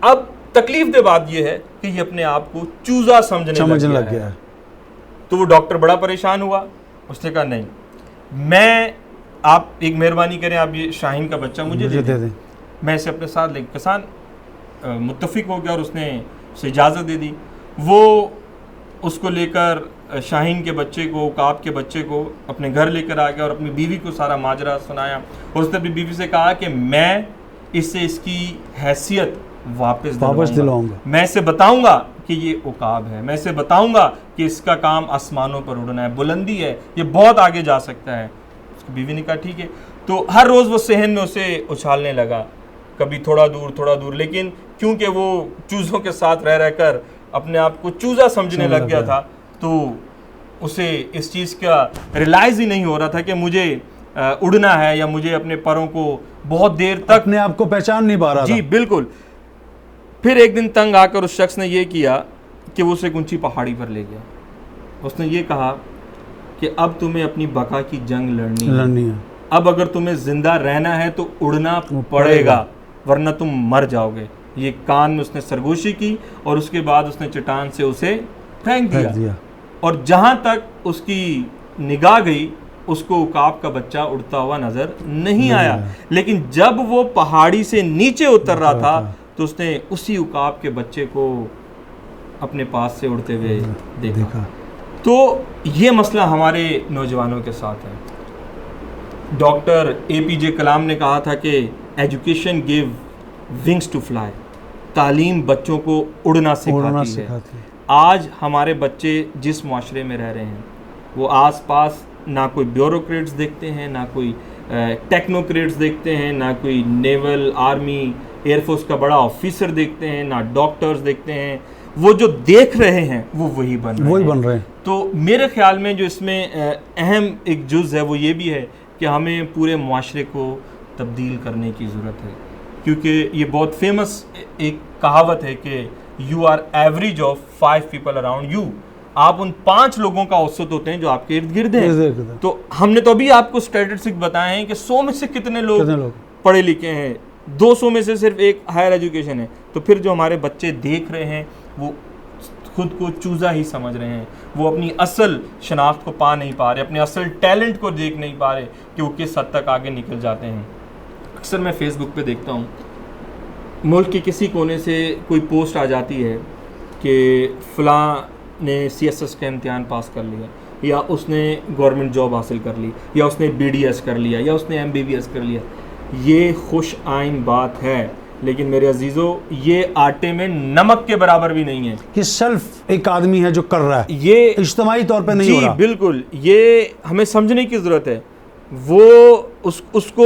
Speaker 2: अब तकलीफ दे बात ये है कि ये अपने आप को चूज़ा समझने लग गया है। तो वो डॉक्टर बड़ा परेशान हुआ। उसने कहा नहीं, मैं आप एक मेहरबानी करें, आप ये शाहीन का बच्चा मुझे दे दें, मैं इसे अपने साथ ले। किसान मुत्तफिक हो गया और उसने उसे इजाज़त दे दी। वो उसको लेकर शाहीन के बच्चे को, उकाब के बच्चे को अपने घर लेकर आ गया और अपनी बीवी को सारा माजरा सुनाया। और उसने अपनी बीवी से कहा कि मैं इससे इसकी हैसियत वापस दिलवाऊंगा, मैं इसे बताऊंगा कि ये उकाब है, मैं इसे बताऊंगा कि इसका काम आसमानों पर उड़ना है, बुलंदी है, ये बहुत आगे जा सकता है। उसकी बीवी ने कहा ठीक है। तो हर रोज़ वो सहन में उसे उछालने लगा, कभी थोड़ा दूर, लेकिन क्योंकि वो चूज़ों के साथ रह रहकर अपने आप को चूज़ा समझने लग गया था, तो उसे इस चीज़ का रियलाइज़ ही नहीं हो रहा था कि मुझे उड़ना है या मुझे अपने परों को बहुत देर तक,
Speaker 1: अपने आप को पहचान नहीं पा रहा था।
Speaker 2: जी बिल्कुल। फिर एक दिन तंग आकर उस शख्स ने ये किया कि वो उसे एक ऊंची पहाड़ी पर ले गया। उसने ये कहा कि अब तुम्हें अपनी बका की जंग लड़नी है। अब अगर तुम्हें जिंदा रहना है तो उड़ना पड़ेगा, वरना तुम मर जाओगे। ये कान में उसने सरगोशी की और उसके बाद उसने चट्टान से उसे फेंक दिया। और जहाँ तक उसकी निगाह गई उसको उकाब का बच्चा उड़ता हुआ नजर नहीं आया। लेकिन जब वो पहाड़ी से नीचे उतर रहा था तो उसने उसी उकाब के बच्चे को अपने पास से उड़ते हुए देखा। तो ये मसला हमारे नौजवानों के साथ है। डॉक्टर APJ कलाम ने कहा था कि education give wings to fly, तालीम बच्चों को उड़ना सिखाती है। आज हमारे बच्चे जिस माशरे में रह रहे हैं वो आसपास ना कोई ब्यूरोक्रेट्स देखते हैं, ना कोई टेक्नोक्रेट्स देखते हैं, ना कोई नेवल, आर्मी, एयरफोर्स का बड़ा ऑफिसर देखते हैं, ना डॉक्टर्स देखते हैं। वो जो देख रहे हैं वो वही बन रहे हैं। तो मेरे ख्याल में जो इसमें अहम एक जुज़ है वो ये भी है कि हमें पूरे मुआशरे को तब्दील करने की ज़रूरत है, क्योंकि ये बहुत फेमस एक कहावत है कि you are average of 5 people around you. आप उन 5 लोगों का औसत होते हैं जो आपके इर्द गिर्द हैं। तो हमने तो अभी आपको स्टैटिस्टिक्स बताए हैं कि 100 में से कितने लोग पढ़े लिखे हैं, 200 में से सिर्फ एक हायर एजुकेशन है, तो फिर जो हमारे बच्चे देख रहे हैं वो खुद को चूज़ा ही समझ रहे हैं, वो अपनी असल शनाख्त को पा नहीं पा रहे, अपने असल टैलेंट को देख नहीं पा रहे कि वो किस हद तक आगे निकल जाते हैं। अक्सर मैं फेसबुक पे देखता हूँ, मुल्क के किसी कोने से कोई पोस्ट आ जाती है कि फ़लाँ ने CSS का इम्तिहान पास कर लिया, या उसने गवर्नमेंट जॉब हासिल कर ली, या उसने BDS कर लिया, या उसने MBBS कर लिया। ये खुश आइन बात है, लेकिन मेरे अजीज़ों ये आटे में नमक के बराबर भी नहीं है
Speaker 1: कि सिर्फ एक आदमी है जो कर रहा है,
Speaker 2: ये
Speaker 1: इज्तिमाई तौर पे नहीं हो रहा।
Speaker 2: बिल्कुल, ये हमें समझने की ज़रूरत है। वो उसको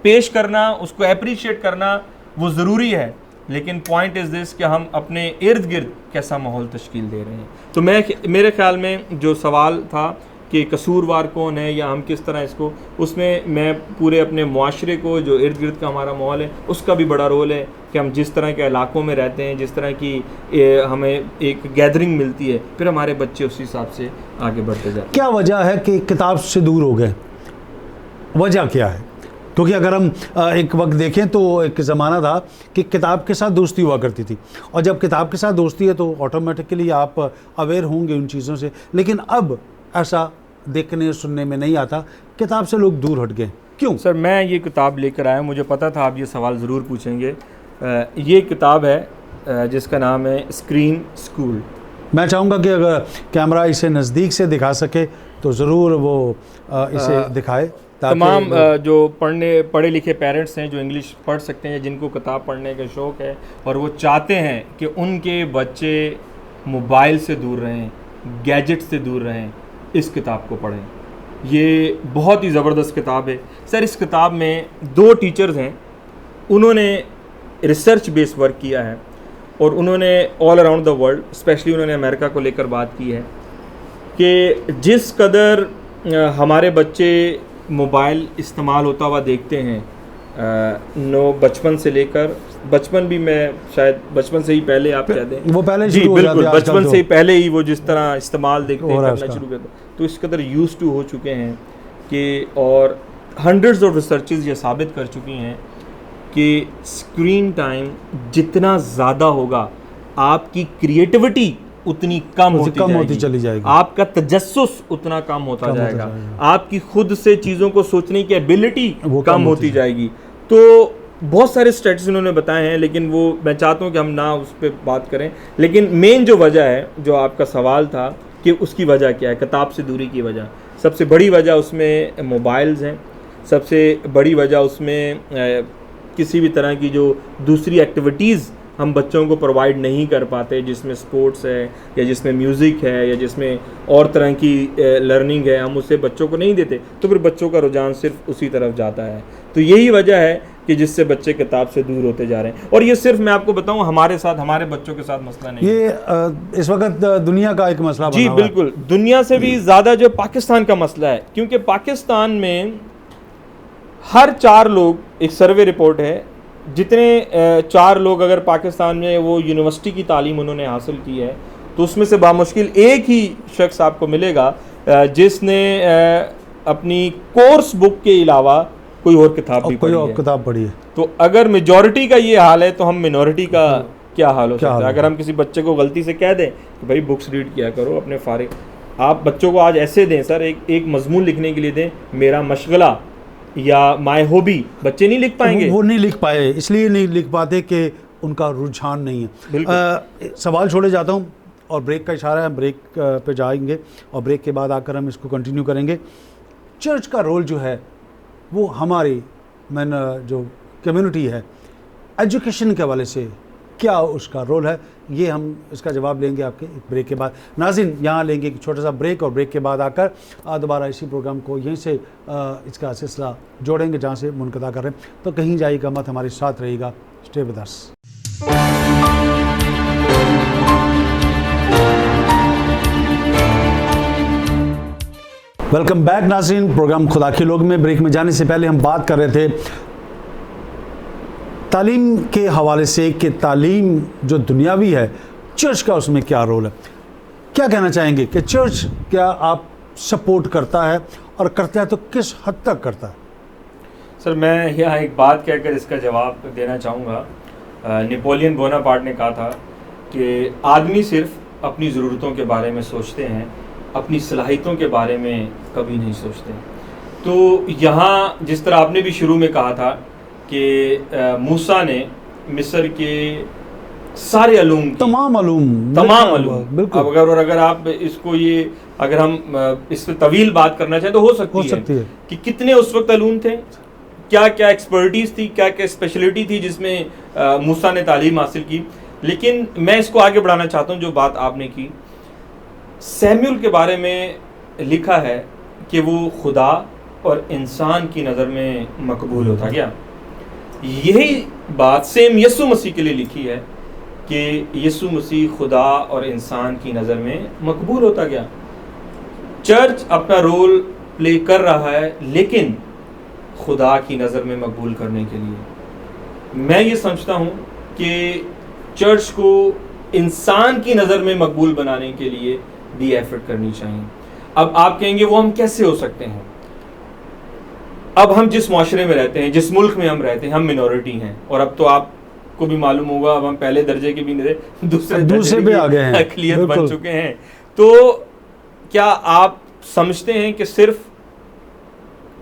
Speaker 2: पेश करना, उसको अप्रिशिएट करना वो ज़रूरी है, लेकिन पॉइंट इज़ दिस कि हम अपने इर्द गिर्द कैसा माहौल तश्कील दे रहे हैं। तो मेरे ख्याल में जो सवाल था कि कसूरवार कौन है या हम किस तरह इसको, उसमें मैं पूरे अपने मुआशरे को, जो इर्द गिर्द का हमारा माहौल है, उसका भी बड़ा रोल है कि हम जिस तरह के इलाकों में रहते हैं, जिस तरह की हमें एक गैदरिंग मिलती है, फिर हमारे बच्चे उस हिसाब से आगे बढ़ते जाते हैं।
Speaker 1: क्या वजह है कि किताब से दूर हो गए? वजह क्या है? क्योंकि अगर हम एक वक्त देखें तो एक ज़माना था कि किताब के साथ दोस्ती हुआ करती थी, और जब किताब के साथ दोस्ती है तो ऑटोमेटिकली आप अवेयर होंगे उन चीज़ों से, लेकिन अब ऐसा देखने सुनने में नहीं आता, किताब से लोग दूर हट गए। क्यों?
Speaker 2: सर, मैं ये किताब लेकर आया, मुझे पता था आप ये सवाल ज़रूर पूछेंगे। ये किताब है जिसका नाम है स्क्रीन स्कूल।
Speaker 1: मैं चाहूँगा कि अगर कैमरा इसे नज़दीक से दिखा सके तो ज़रूर वो इसे दिखाए,
Speaker 2: तमाम जो पढ़े लिखे पेरेंट्स हैं, जो इंग्लिश पढ़ सकते हैं, जिनको किताब पढ़ने का शौक़ है और वो चाहते हैं कि उनके बच्चे मोबाइल से दूर रहें, गैजेट से दूर रहें, इस किताब को पढ़ें। ये बहुत ही ज़बरदस्त किताब है सर। इस किताब में 2 टीचर्स हैं, उन्होंने रिसर्च बेस्ड वर्क किया है और उन्होंने all around the world, specially उन्होंने अमेरिका को लेकर बात की है कि जिस कदर हमारे बच्चे मोबाइल इस्तेमाल होता हुआ देखते हैं, बचपन से लेकर, बचपन भी मैं शायद बचपन से ही पहले आप कह दें,
Speaker 1: वो पहले
Speaker 2: जी बिल्कुल, बचपन से ही पहले ही वो जिस तरह इस्तेमाल देखते हैं करना शुरू करते, तो इस कदर यूज टू हो चुके हैं कि, और हंड्रेड्स ऑफ रिसर्चेज ये साबित कर चुकी हैं कि स्क्रीन टाइम जितना ज़्यादा होगा, आपकी क्रिएटिविटी उतनी कम होती
Speaker 1: चली जाएगी,
Speaker 2: आपका तजस्सुस उतना कम होता जाएगा, आपकी खुद से चीज़ों को सोचने की एबिलिटी कम होती जाएगी। तो बहुत सारे स्टेट्स उन्होंने बताए हैं, लेकिन वो मैं चाहता हूँ कि हम ना उस पर बात करें, लेकिन मेन जो वजह है, जो आपका सवाल था कि उसकी वजह क्या है, किताब से दूरी की वजह, सबसे बड़ी वजह उसमें मोबाइल्स हैं, सबसे बड़ी वजह उसमें किसी भी तरह की जो दूसरी एक्टिविटीज़ हम बच्चों को प्रोवाइड नहीं कर पाते, जिसमें स्पोर्ट्स है या जिसमें म्यूज़िक है या जिसमें और तरह की लर्निंग है, हम उसे बच्चों को नहीं देते, तो फिर बच्चों का रुझान सिर्फ उसी तरफ जाता है। तो यही वजह है कि जिससे बच्चे किताब से दूर होते जा रहे हैं। और ये सिर्फ मैं आपको बताऊं, हमारे साथ, हमारे बच्चों के साथ मसला नहीं,
Speaker 1: ये इस वक्त दुनिया का एक मसला
Speaker 2: जी बिल्कुल, दुनिया से भी ज़्यादा जो पाकिस्तान का मसला है, क्योंकि पाकिस्तान में हर 4 लोग, एक सर्वे रिपोर्ट है, जितने 4 लोग अगर पाकिस्तान में वो यूनिवर्सिटी की तालीम उन्होंने हासिल की है, तो उसमें से बामुश्किल एक ही शख्स आपको मिलेगा जिसने अपनी कोर्स बुक के अलावा कोई और किताब भी
Speaker 1: पढ़ी है।
Speaker 2: तो अगर मेजॉरिटी का ये हाल है, तो हम मिनॉरिटी का क्या हाल हो सकता है? अगर हम किसी बच्चे को गलती से कह दें कि भाई बुक्स रीड किया करो अपने फारिग, आप बच्चों को आज ऐसे दें सर, एक मजमून लिखने के लिए दें, मेरा मशगला या माय हॉबी, बच्चे नहीं लिख पाएंगे।
Speaker 1: वो नहीं लिख पाए, इसलिए नहीं लिख पाते कि उनका रुझान नहीं है। सवाल छोड़े जाता हूँ और ब्रेक का इशारा है, ब्रेक पे जाएंगे और ब्रेक के बाद आकर हम इसको कंटिन्यू करेंगे। चर्च का रोल जो है वो हमारी जो कम्युनिटी है, एजुकेशन के हवाले से क्या उसका रोल है, ये हम इसका जवाब लेंगे आपके ब्रेक के बाद। नाज़रीन, यहाँ लेंगे एक छोटा सा ब्रेक और ब्रेक के बाद आकर दोबारा इसी प्रोग्राम को यहीं से इसका सिलसिला जोड़ेंगे जहाँ से मुनक़ता कर रहे हैं। तो कहीं जाइएगा मत, हमारे साथ रहिएगा। Stay with us. Welcome back नाज़रीन, प्रोग्राम खुदा के लोग में। ब्रेक में जाने से पहले हम बात कर रहे थे तालीम के हवाले से कि तालीम जो दुनियावी है, चर्च का उसमें क्या रोल है। क्या कहना चाहेंगे कि चर्च क्या आप सपोर्ट करता है, और करता है तो किस हद तक करता है?
Speaker 2: सर मैं यहाँ एक बात कहकर इसका जवाब देना चाहूँगा। नेपोलियन बोनापार्ट ने कहा था कि आदमी सिर्फ अपनी ज़रूरतों के बारे में सोचते हैं, अपनी सलाहियतों के बारे में कभी नहीं सोचते। तो यहाँ जिस तरह आपने भी शुरू में कहा था कि मूसा ने मिस्र के सारे
Speaker 1: तमाम अलूम
Speaker 2: बिल्कुल। अगर आप इसको ये अगर हम इस पर तवील बात करना चाहें तो हो सकती है कि कितने उस वक्त अलूम थे, क्या क्या एक्सपर्टीज थी, क्या क्या स्पेशलिटी थी जिसमें मूसा ने तालीम हासिल की। लेकिन मैं इसको आगे बढ़ाना चाहता हूँ। जो बात आपने की, सैमुअल के बारे में लिखा है कि वो खुदा और इंसान की नज़र में मकबूल होता गया। यही बात सेम यीशु मसीह के लिए लिखी है कि यीशु मसीह खुदा और इंसान की नज़र में मकबूल होता गया। चर्च अपना रोल प्ले कर रहा है, लेकिन खुदा की नज़र में मकबूल करने के लिए मैं ये समझता हूँ कि चर्च को इंसान की नज़र में मकबूल बनाने के लिए भी एफर्ट करनी चाहिए। अब आप कहेंगे वो हम कैसे हो सकते हैं? अब हम जिस माशरे में रहते हैं, जिस मुल्क में हम रहते हैं, हम मिनॉरिटी हैं। और अब तो आपको भी मालूम होगा, अब हम पहले दर्जे के भी नहीं रहे, दूसरे
Speaker 1: पे आ गए हैं,
Speaker 2: अक़लियत बन चुके हैं। तो क्या आप समझते हैं कि सिर्फ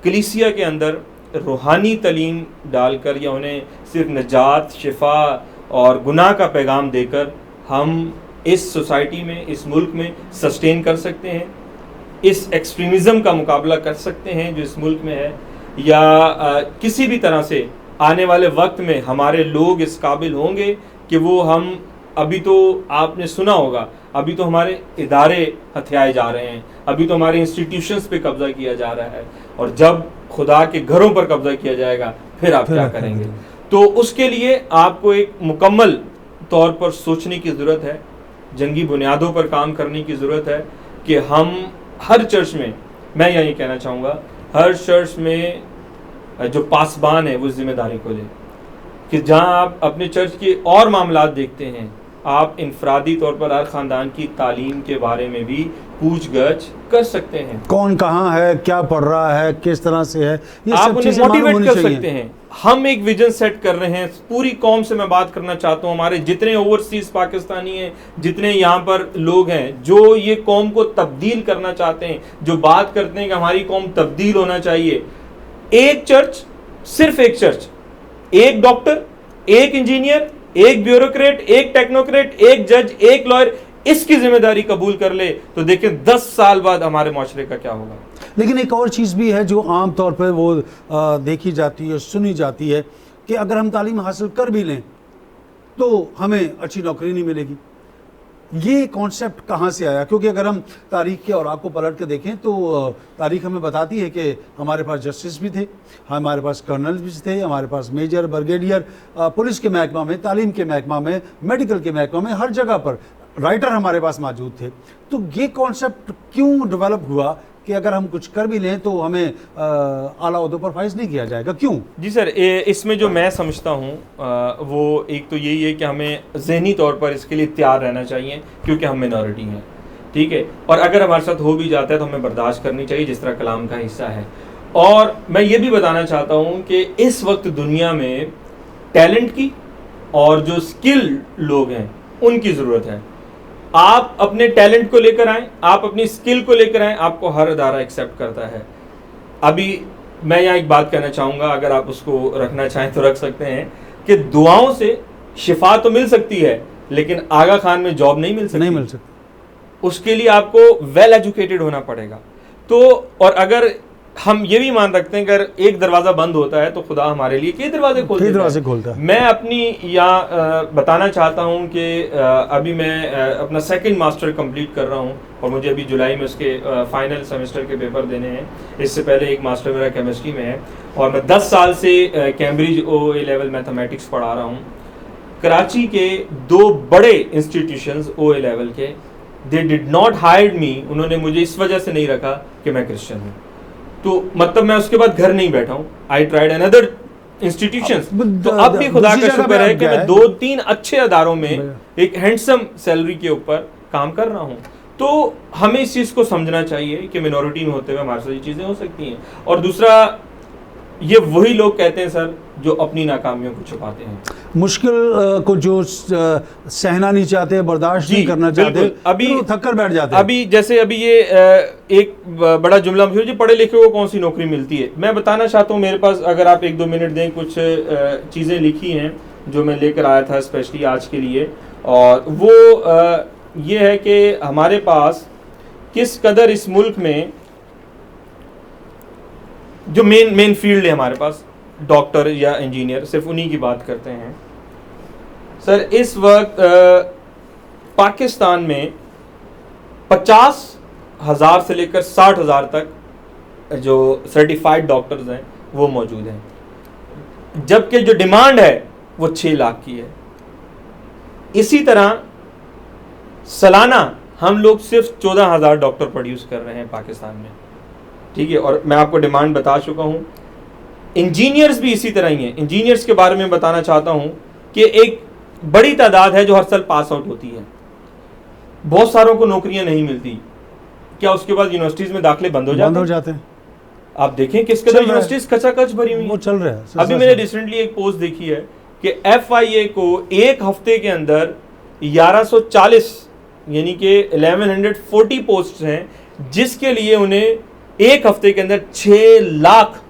Speaker 2: कलीसिया के अंदर रूहानी तालीम डालकर या उन्हें सिर्फ नजात, शिफा और गुनाह का पैगाम देकर हम इस सोसाइटी में, इस मुल्क में सस्टेन कर सकते हैं, इस एक्सट्रीमिज़म का मुकाबला कर सकते हैं जो इस मुल्क में है? या किसी भी तरह से आने वाले वक्त में हमारे लोग इस काबिल होंगे कि वो हम, अभी तो आपने सुना होगा, अभी तो हमारे इदारे हथियाए जा रहे हैं, अभी तो हमारे इंस्टीट्यूशंस पे कब्जा किया जा रहा है, और जब खुदा के घरों पर कब्जा किया जाएगा फिर आप क्या करेंगे? तो उसके लिए आपको एक मुकम्मल तौर पर सोचने की ज़रूरत है, जंगी बुनियादों पर काम करने की ज़रूरत है कि हम हर चर्च में, मैं यही कहना चाहूँगा, हर चर्च में जो पासबान है वो जिम्मेदारी को ले कि जहाँ आप अपने चर्च के और मामलात देखते हैं, आप इनफरादी तौर पर हर ख़ानदान की तालीम के बारे में भी पूछ-गछ कर सकते हैं।
Speaker 1: कौन कहाँ है, क्या पढ़ रहा है, किस तरह से है, ये
Speaker 2: आप
Speaker 1: सब
Speaker 2: उन्हें
Speaker 1: चीजें
Speaker 2: मोटिवेट कर सकते हैं। हम एक विजन सेट कर रहे हैं, पूरी कौम से मैं बात करना चाहता हूँ, हमारे जितने ओवरसीज पाकिस्तानी हैं, जितने यहाँ पर लोग हैं जो ये कौम को तब्दील करना चाहते हैं, जो बात करते हैं कि हमारी कौम तब्दील होना चाहिए। एक चर्च, सिर्फ एक चर्च, एक डॉक्टर, एक इंजीनियर, एक ब्यूरोक्रेट, एक टेक्नोक्रेट, एक जज, एक लॉयर, इसकी जिम्मेदारी कबूल कर ले तो देखें 10 साल बाद हमारे माशरे का क्या होगा।
Speaker 1: लेकिन एक और चीज़ भी है जो आम तौर पर वो देखी जाती है, सुनी जाती है कि अगर हम तालीम हासिल कर भी लें तो हमें अच्छी नौकरी नहीं मिलेगी। ये कॉन्सेप्ट कहाँ से आया? क्योंकि अगर हम तारीख के औराक को पलट के देखें तो तारीख हमें बताती है कि हमारे पास जस्टिस भी थे, हमारे पास कर्नल भी थे, हमारे पास मेजर, ब्रिगेडियर, पुलिस के महकमा में, तालीम के महकमा में, मेडिकल के महकमा में, हर जगह पर राइटर हमारे पास मौजूद थे। तो ये कॉन्सेप्ट क्यों डेवलप हुआ कि अगर हम कुछ कर भी लें तो हमें आला ओहदों पर फाइज नहीं किया जाएगा? क्यों?
Speaker 2: जी सर, इसमें जो मैं समझता हूँ वो एक तो यही है कि हमें ज़हनी तौर पर इसके लिए तैयार रहना चाहिए, क्योंकि हम मिनॉरिटी हैं, ठीक है। और अगर हमारे साथ हो भी जाता है तो हमें बर्दाश्त करनी चाहिए, जिस तरह कलाम का हिस्सा है। और मैं ये भी बताना चाहता हूँ कि इस वक्त दुनिया में टैलेंट की और जो स्किल्ड लोग हैं उनकी ज़रूरत है। आप अपने टैलेंट को लेकर आएँ, आप अपनी स्किल को लेकर आएँ, आपको हर अदारा एक्सेप्ट करता है। अभी मैं यहाँ एक बात कहना चाहूँगा, अगर आप उसको रखना चाहें तो रख सकते हैं, कि दुआओं से शिफा तो मिल सकती है लेकिन आगा खान में जॉब नहीं मिल सकती। उसके लिए आपको वेल एजुकेटेड होना पड़ेगा। तो और अगर हम ये भी मान रखते हैं अगर एक दरवाज़ा बंद होता है तो खुदा हमारे लिए कई दरवाजे खोलता है। मैं अपनी यहाँ बताना चाहता हूँ कि अभी मैं अपना सेकंड मास्टर कंप्लीट कर रहा हूँ और मुझे अभी जुलाई में उसके फाइनल सेमेस्टर के पेपर देने हैं। इससे पहले एक मास्टर मेरा केमिस्ट्री में है और मैं 10 साल से कैम्ब्रिज OA लेवल मैथमेटिक्स पढ़ा रहा हूँ। कराची के 2 बड़े इंस्टीट्यूशंस OA लेवल के, they did not hire me, उन्होंने मुझे इस वजह से नहीं रखा कि मैं क्रिश्चियन हूँ। तो मतलब मैं उसके बाद घर नहीं बैठा हूँ, आई ट्राइड अनदर इंस्टीट्यूशंस। तो अब भी खुदा का शुक्र है कि मैं 2-3 अच्छे अदारों में एक हैंडसम सैलरी के ऊपर काम कर रहा हूँ। तो हमें इस चीज़ को समझना चाहिए कि मिनॉरिटी में होते हुए हमारे साथ ये चीज़ें हो सकती हैं। और दूसरा, ये वही लोग कहते हैं सर जो अपनी नाकामियों को छुपाते हैं,
Speaker 1: मुश्किल को जो सहना नहीं चाहते, बर्दाश्त नहीं करना चाहते,
Speaker 2: अभी
Speaker 1: तो थक कर बैठ जाते हैं।
Speaker 2: अभी जैसे अभी ये एक बड़ा जुमला मशहूर, जी पढ़े लिखे को कौन सी नौकरी मिलती है। मैं बताना चाहता हूँ, मेरे पास अगर आप 1-2 मिनट दें, कुछ चीज़ें लिखी हैं जो मैं लेकर आया था स्पेशली आज के लिए, और वो ये है कि हमारे पास किस कदर इस मुल्क में जो मेन फील्ड है हमारे पास, डॉक्टर या इंजीनियर, सिर्फ उन्हीं की बात करते हैं सर। इस वक्त पाकिस्तान में 50,000 से लेकर 60,000 तक जो सर्टिफाइड डॉक्टर्स हैं वो मौजूद हैं, जबकि जो डिमांड है वो 6 लाख की है। इसी तरह सालाना हम लोग सिर्फ 14,000 डॉक्टर प्रोड्यूस कर रहे हैं पाकिस्तान में, ठीक है। और मैं आपको डिमांड बता चुका हूँ। इंजीनियर्स भी इसी तरह ही हैं। इंजीनियर्स के बारे में बताना चाहता हूँ कि एक बड़ी तादाद है जो हर साल पास आउट होती है, बहुत सारों को नौकरियां नहीं मिलती। क्या उसके बाद यूनिवर्सिटीज में दाखिले बंद हो जाते हैं? आप देखें किस कदर यूनिवर्सिटीज कचाकच भरी हुई,
Speaker 1: वो चल रहा है।
Speaker 2: अभी मैंने रिसेंटली एक पोस्ट देखी है कि FIA को एक हफ्ते के अंदर 1140 यानी कि 1140 पोस्ट हैं, जिसके लिए उन्हें एक हफ्ते के अंदर 6 लाख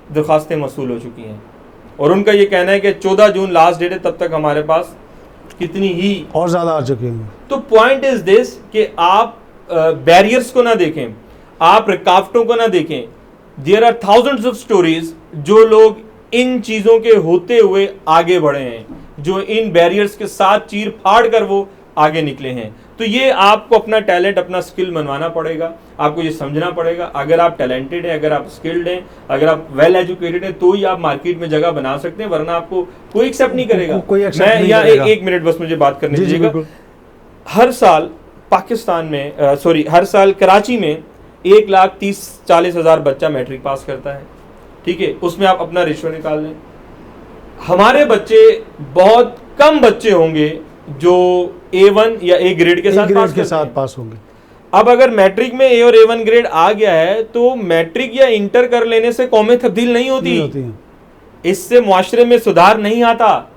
Speaker 2: दरखास्तें मसूल हो चुकी हैं। और उनका ये कहना है कि 14 जून लास्ट डेट है, तब तक हमारे पास कितनी ही
Speaker 1: और ज़्यादा आ चुकी हैं।
Speaker 2: तो पॉइंट इज दिस कि आप बैरियर्स को ना देखें, आप रुकावटों को ना देखें। There are thousands of stories जो लोग इन चीज़ों के होते हुए आगे बढ़े हैं, जो इन बैरियर्स के साथ चीर फाड़ कर वो आगे निकले हैं। तो ये आपको अपना टैलेंट, अपना स्किल मनवाना पड़ेगा, आपको ये समझना पड़ेगा। अगर आप टैलेंटेड हैं, अगर आप स्किल्ड हैं, अगर आप वेल एजुकेटेड हैं, तो ही आप मार्केट में जगह बना सकते हैं, वरना आपको कोई एक्सेप्ट नहीं करेगा। मैं यहाँ एक मिनट बस मुझे बात करने दीजिएगा। हर साल पाकिस्तान में हर साल कराची में 1,30,40,000 बच्चा मैट्रिक पास करता है, ठीक है। उसमें आप अपना रेशो निकाल लें। हमारे बच्चे, बहुत कम बच्चे होंगे जो A1 या A ग्रेड के साथ
Speaker 1: पास होंगे।
Speaker 2: अब अगर मैट्रिक में A और A1 ग्रेड आ गया है तो मैट्रिक या इंटर कर लेने से कौमें तब्दील नहीं होती। इससे मुआशरे में सुधार नहीं आता।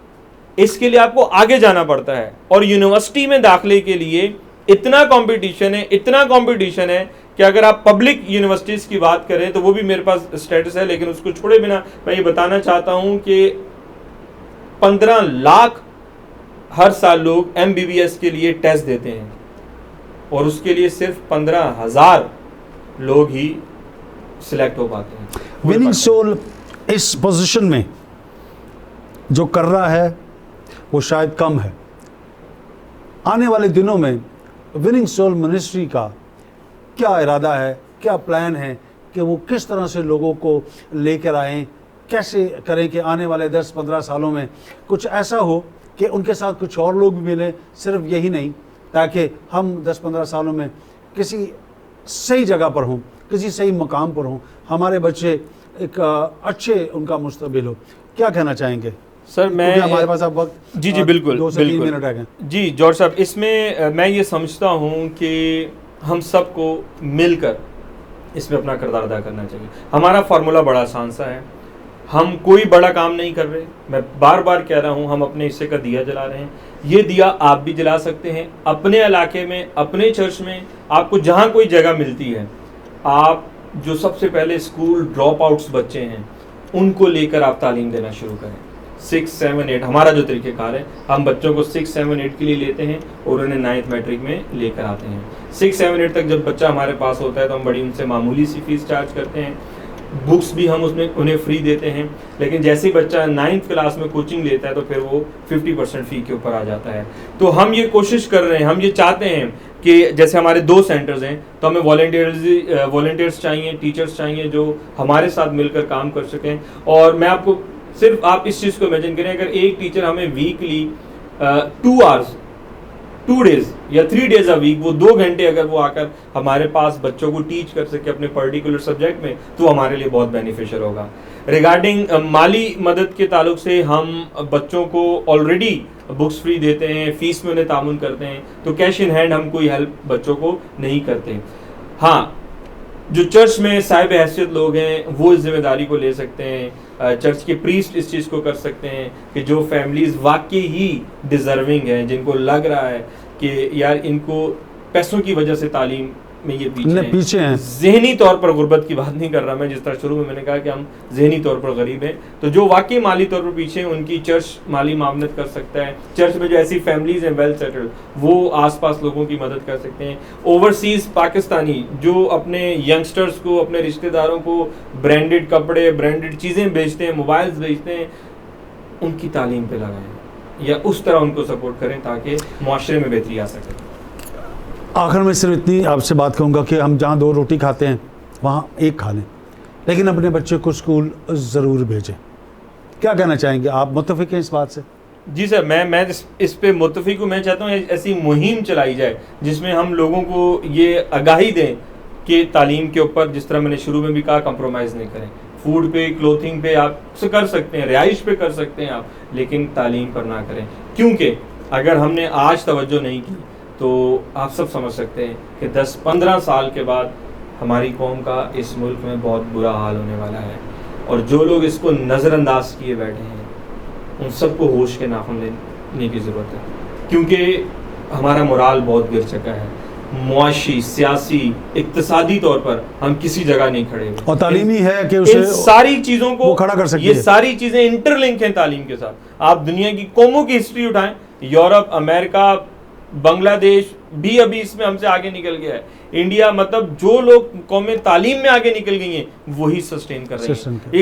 Speaker 2: इसके लिए आपको आगे जाना पड़ता है। और यूनिवर्सिटी में दाखिले के लिए इतना कंपटीशन है कि अगर आप पब्लिक यूनिवर्सिटीज की बात करें तो वो भी मेरे पास स्टेटस है, लेकिन उसको छोड़े बिना मैं ये बताना चाहता हूं कि 15 लाख हर साल लोग MBBS के लिए टेस्ट देते हैं, और उसके लिए सिर्फ 15,000 लोग ही सिलेक्ट हो पाते हैं।
Speaker 1: विनिंग सोल इस पोजीशन में जो कर रहा है वो शायद कम है। आने वाले दिनों में विनिंग सोल मिनिस्ट्री का क्या इरादा है, क्या प्लान है कि वो किस तरह से लोगों को लेकर आएँ, कैसे करें कि आने वाले 10-15 सालों में कुछ ऐसा हो कि उनके साथ कुछ और लोग भी मिलें, सिर्फ यही नहीं, ताकि हम 10-15 सालों में किसी सही जगह पर हों, किसी सही मकाम पर हों, हमारे बच्चे एक अच्छे उनका मुस्तकबिल हो। क्या कहना चाहेंगे
Speaker 2: सर? मैं
Speaker 1: हमारे पास अब वक्त
Speaker 2: जी बिल्कुल
Speaker 1: 2 से 3 मिनट आ गए।
Speaker 2: जी जॉर्ज साहब, इसमें मैं ये समझता हूँ कि हम सबको मिलकर इसमें अपना किरदार अदा करना चाहिए। हमारा फार्मूला बड़ा आसान सा है, हम कोई बड़ा काम नहीं कर रहे। मैं बार बार कह रहा हूँ, हम अपने हिस्से का दिया जला रहे हैं। ये दिया आप भी जला सकते हैं अपने इलाके में, अपने चर्च में, आपको जहाँ कोई जगह मिलती है। आप जो सबसे पहले स्कूल ड्रॉप आउट्स बच्चे हैं उनको लेकर आप तालीम देना शुरू करें। 6, 7, 8 हमारा जो तरीक़ेकार है, हम बच्चों को 6, 7, 8 के लिए लेते हैं और उन्हें 9th मैट्रिक में लेकर आते हैं। 6, 7, 8 तक जब बच्चा हमारे पास होता है तो हम बड़ी उनसे मामूली सी फीस चार्ज करते हैं, बुक्स भी हम उसमें उन्हें फ्री देते हैं। लेकिन जैसे ही बच्चा 9th क्लास में कोचिंग लेता है तो फिर वो 50% फ़ी के ऊपर आ जाता है। तो हम ये कोशिश कर रहे हैं, हम ये चाहते हैं कि जैसे हमारे 2 सेंटर्स हैं तो हमें वॉलंटियर्स चाहिए, टीचर्स चाहिए जो हमारे साथ मिलकर काम कर सकें। और मैं आपको सिर्फ, आप इस चीज़ को इमेजिन करें, अगर एक टीचर हमें वीकली 2 आवर्स 2 डेज या 3 डेज अ वीक, वो 2 घंटे अगर वो आकर हमारे पास बच्चों को टीच कर सके अपने पर्टिकुलर सब्जेक्ट में, तो हमारे लिए बहुत बेनिफिशियल होगा। रिगार्डिंग माली मदद के ताल्लुक से, हम बच्चों को ऑलरेडी बुक्स फ्री देते हैं, फीस में उन्हें तामुन करते हैं, तो कैश इन हैंड हम कोई हेल्प बच्चों को नहीं करते। हाँ, जो चर्च में साहिब हैसियत लोग हैं वो इस जिम्मेदारी को ले सकते हैं, चर्च के प्रीस्ट इस चीज़ को कर सकते हैं कि जो फैमिलीज वाकई ही डिजर्विंग हैं, जिनको लग रहा है कि यार इनको पैसों की वजह से तालीम में ये पीछे हैं। ज़हनी तौर पर गुर्बत की बात नहीं कर रहा मैं, जिस तरह शुरू में मैंने कहा कि हम ज़हनी तौर पर गरीब हैं, तो जो वाकई माली तौर पर पीछे हैं उनकी चर्च माली मामलत कर सकता है। चर्च में जो ऐसी फैमिलीज हैं वेल सेटल्ड, वो आसपास लोगों की मदद कर सकते हैं। ओवरसीज़ पाकिस्तानी जो अपने यंगस्टर्स को, अपने रिश्तेदारों को ब्रांडेड कपड़े, ब्रांडेड चीज़ें बेचते हैं, मोबाइल्स बेचते हैं, उनकी तालीम पे लगाएं या उस तरह उनको सपोर्ट करें ताकि मुआशरे में बेहतरी आ सके।
Speaker 1: आखिर में सिर्फ इतनी आपसे बात कहूँगा कि हम जहाँ 2 रोटी खाते हैं वहाँ एक खा लें, लेकिन अपने बच्चे को स्कूल ज़रूर भेजें। क्या कहना चाहेंगे आप, मुत्तफिक हैं इस बात से?
Speaker 2: जी सर, मैं इस पे मुत्तफिक हूँ। मैं चाहता हूँ ऐसी मुहिम चलाई जाए जिसमें हम लोगों को ये आगाही दें कि तालीम के ऊपर, जिस तरह मैंने शुरू में भी कहा, कंप्रोमाइज़ नहीं करें। फूड पे, क्लोथिंग पे आप कर सकते हैं, रिहाइश पे कर सकते हैं आप, लेकिन तालीम पर ना करें, क्योंकि अगर हमने आज तवज्जो नहीं की तो आप सब समझ सकते हैं कि 10-15 साल के बाद हमारी कौम का इस मुल्क में बहुत बुरा हाल होने वाला है। और जो लोग इसको नज़रअंदाज किए बैठे हैं उन सबको होश के नाखून लेने की ज़रूरत है, क्योंकि हमारा मोराल बहुत गिर चुका है। मुआशी, सियासी, इक्तिसादी तौर पर हम किसी जगह नहीं खड़े हुए,
Speaker 1: और तालीम ही है कि उसे
Speaker 2: इन सारी चीज़ों को
Speaker 1: खड़ा कर सकती
Speaker 2: ये
Speaker 1: है।
Speaker 2: सारी चीज़ें इंटरलिंक हैं तालीम के साथ। आप दुनिया की कौमों की हिस्ट्री उठाएं, यूरोप, अमेरिका, बांग्लादेश भी अभी इसमें हमसे आगे निकल गया है। इंडिया, मतलब जो लोग कौमें तालीम में आगे निकल गई हैं वही सस्टेन कर रही हैं।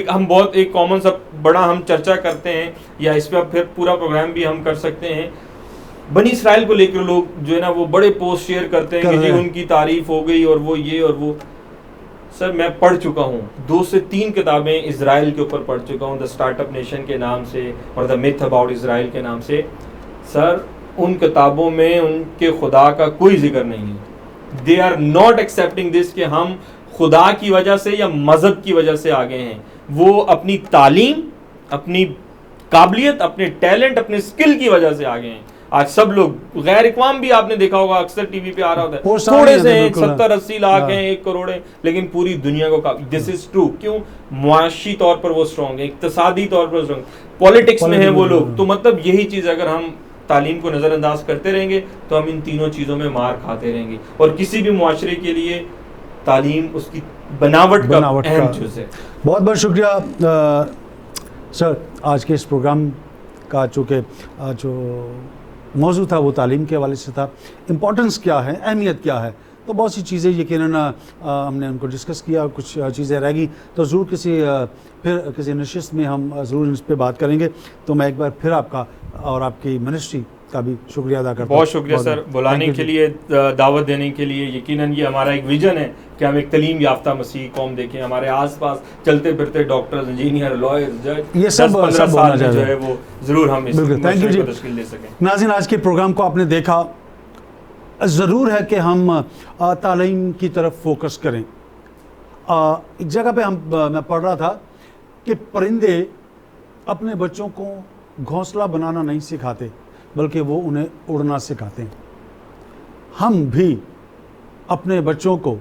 Speaker 2: एक कॉमन सा बड़ा हम चर्चा करते हैं, या इस पर फिर पूरा प्रोग्राम भी हम कर सकते हैं। बनी इसराइल को लेकर लोग जो है ना वो बड़े पोस्ट शेयर करते हैं कि जी उनकी तारीफ हो गई और वो ये और वो। सर मैं पढ़ चुका हूँ, 2 से 3 किताबें इजराइल के ऊपर पढ़ चुका हूँ, द स्टार्टअप नेशन के नाम से और द मिथ अबाउट इजराइल के नाम से। सर उन किताबों में उनके खुदा का कोई जिक्र नहीं है। They are not accepting this कि हम खुदा की वजह से या मजहब की वजह से आगे हैं। वो अपनी तालीम, अपनी काबिलियत, अपने टैलेंट, अपने स्किल की वजह से आगे हैं। आज सब लोग गैर इकवाम भी आपने देखा होगा, अक्सर टीवी पे आ रहा होता है, थोड़े से हैं, 70-80 लाख हैं, 1 करोड़ है, लेकिन पूरी दुनिया को दिस इज ट्रू। क्यों? मुआशी तौर पर वो स्ट्रॉन्ग है, इक्तिसादी तौर पर स्ट्रॉन्ग, पॉलिटिक्स में है वो लोग। तो मतलब यही चीज़ अगर हम तालीम को नज़रअंदाज करते रहेंगे तो हम इन तीनों चीज़ों में मार खाते रहेंगे। और किसी भी मुआशरे के लिए तालीम उसकी बनावट का अहम चीज़ है।
Speaker 1: बहुत बहुत शुक्रिया सर। आज के इस प्रोग्राम का चूँकि जो मौजू था वो तालीम के हवाले से था, इम्पोर्टेंस क्या है, अहमियत क्या है, तो बहुत सी चीज़ें यकीनन हमने उनको डिस्कस किया। कुछ चीज़ें रह गई तो ज़रूर फिर किसी नशिस्त में हम ज़रूर इस पर बात करेंगे। तो मैं एक बार फिर आपका और आपकी मिनिस्ट्री का भी शुक्रिया अदा करता हूँ।
Speaker 2: बहुत शुक्रिया सर, बुलाने के लिए, दावत देने के लिए। यकीनन ये हमारा एक विजन है कि हम एक तलीम याफ्ता मसीह कौम देखें। हमारे आसपास चलते फिरते डॉक्टर्स, इंजीनियर, लॉयर्स, जज,
Speaker 1: ये सब
Speaker 2: 10-15 साल में जो है वो ज़रूर हम इस
Speaker 1: थैंक यू जी
Speaker 2: तश्कील दे सकें।
Speaker 1: नाज़रीन, आज के प्रोग्राम को आपने देखा, ज़रूर है कि हम तालीम की तरफ फोकस करें। एक जगह पे मैं पढ़ रहा था कि परिंदे अपने बच्चों को घोंसला बनाना नहीं सिखाते, बल्कि वो उन्हें उड़ना सिखाते हैं। हम भी अपने बच्चों को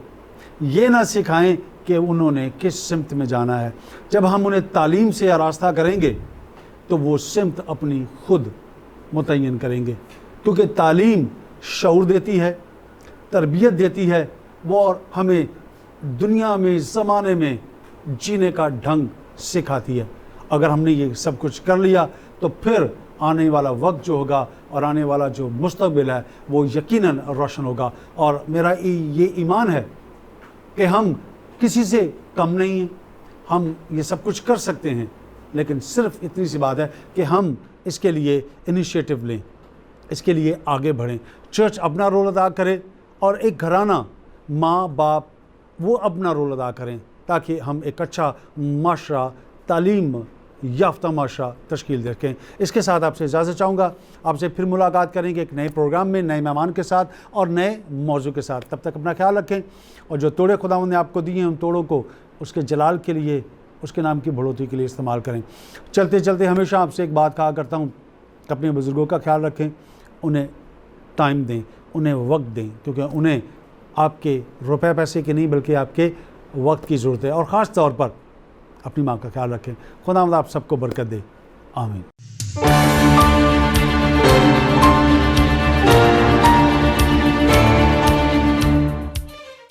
Speaker 1: ये ना सिखाएं कि उन्होंने किस सिमत में जाना है। जब हम उन्हें तालीम से आरास्ता करेंगे तो वो सिमत अपनी खुद मुतय्यन करेंगे, क्योंकि तालीम शऊर देती है, तरबियत देती है, वो और हमें दुनिया में, ज़माने में जीने का ढंग सिखाती है। अगर हमने ये सब कुछ कर लिया तो फिर आने वाला वक्त जो होगा और आने वाला जो मुस्तकबिल है वो यकीनन रोशन होगा। और मेरा ये ईमान है कि हम किसी से कम नहीं हैं, हम ये सब कुछ कर सकते हैं, लेकिन सिर्फ इतनी सी बात है कि हम इसके लिए इनिशिएटिव लें, इसके लिए आगे बढ़ें। चर्च अपना रोल अदा करे और एक घराना, माँ बाप, वो अपना रोल अदा करें, ताकि हम एक अच्छा माशरा, तालीम याफ्ता माशरा तश्कील दे सकें। इसके साथ आपसे इजाज़त चाहूँगा। आपसे फिर मुलाकात करेंगे एक नए प्रोग्राम में, नए मेहमान के साथ और नए मौजू के साथ। तब तक अपना ख्याल रखें और जो तोड़े खुदावंद ने आपको दिए हैं उन तोड़ों को उसके जलाल के लिए, उसके नाम की बढ़ोतरी के लिए इस्तेमाल करें। चलते चलते हमेशा आपसे एक बात कहा करता हूँ, अपने बुज़ुर्गों का ख्याल रखें, उन्हें टाइम दें, उन्हें वक्त दें, क्योंकि उन्हें आपके रुपए पैसे के नहीं बल्कि आपके वक्त की ज़रूरत है, और ख़ास तौर पर अपनी माँ का ख्याल रखें। खुदा आप सबको बरकत दे, आमीन।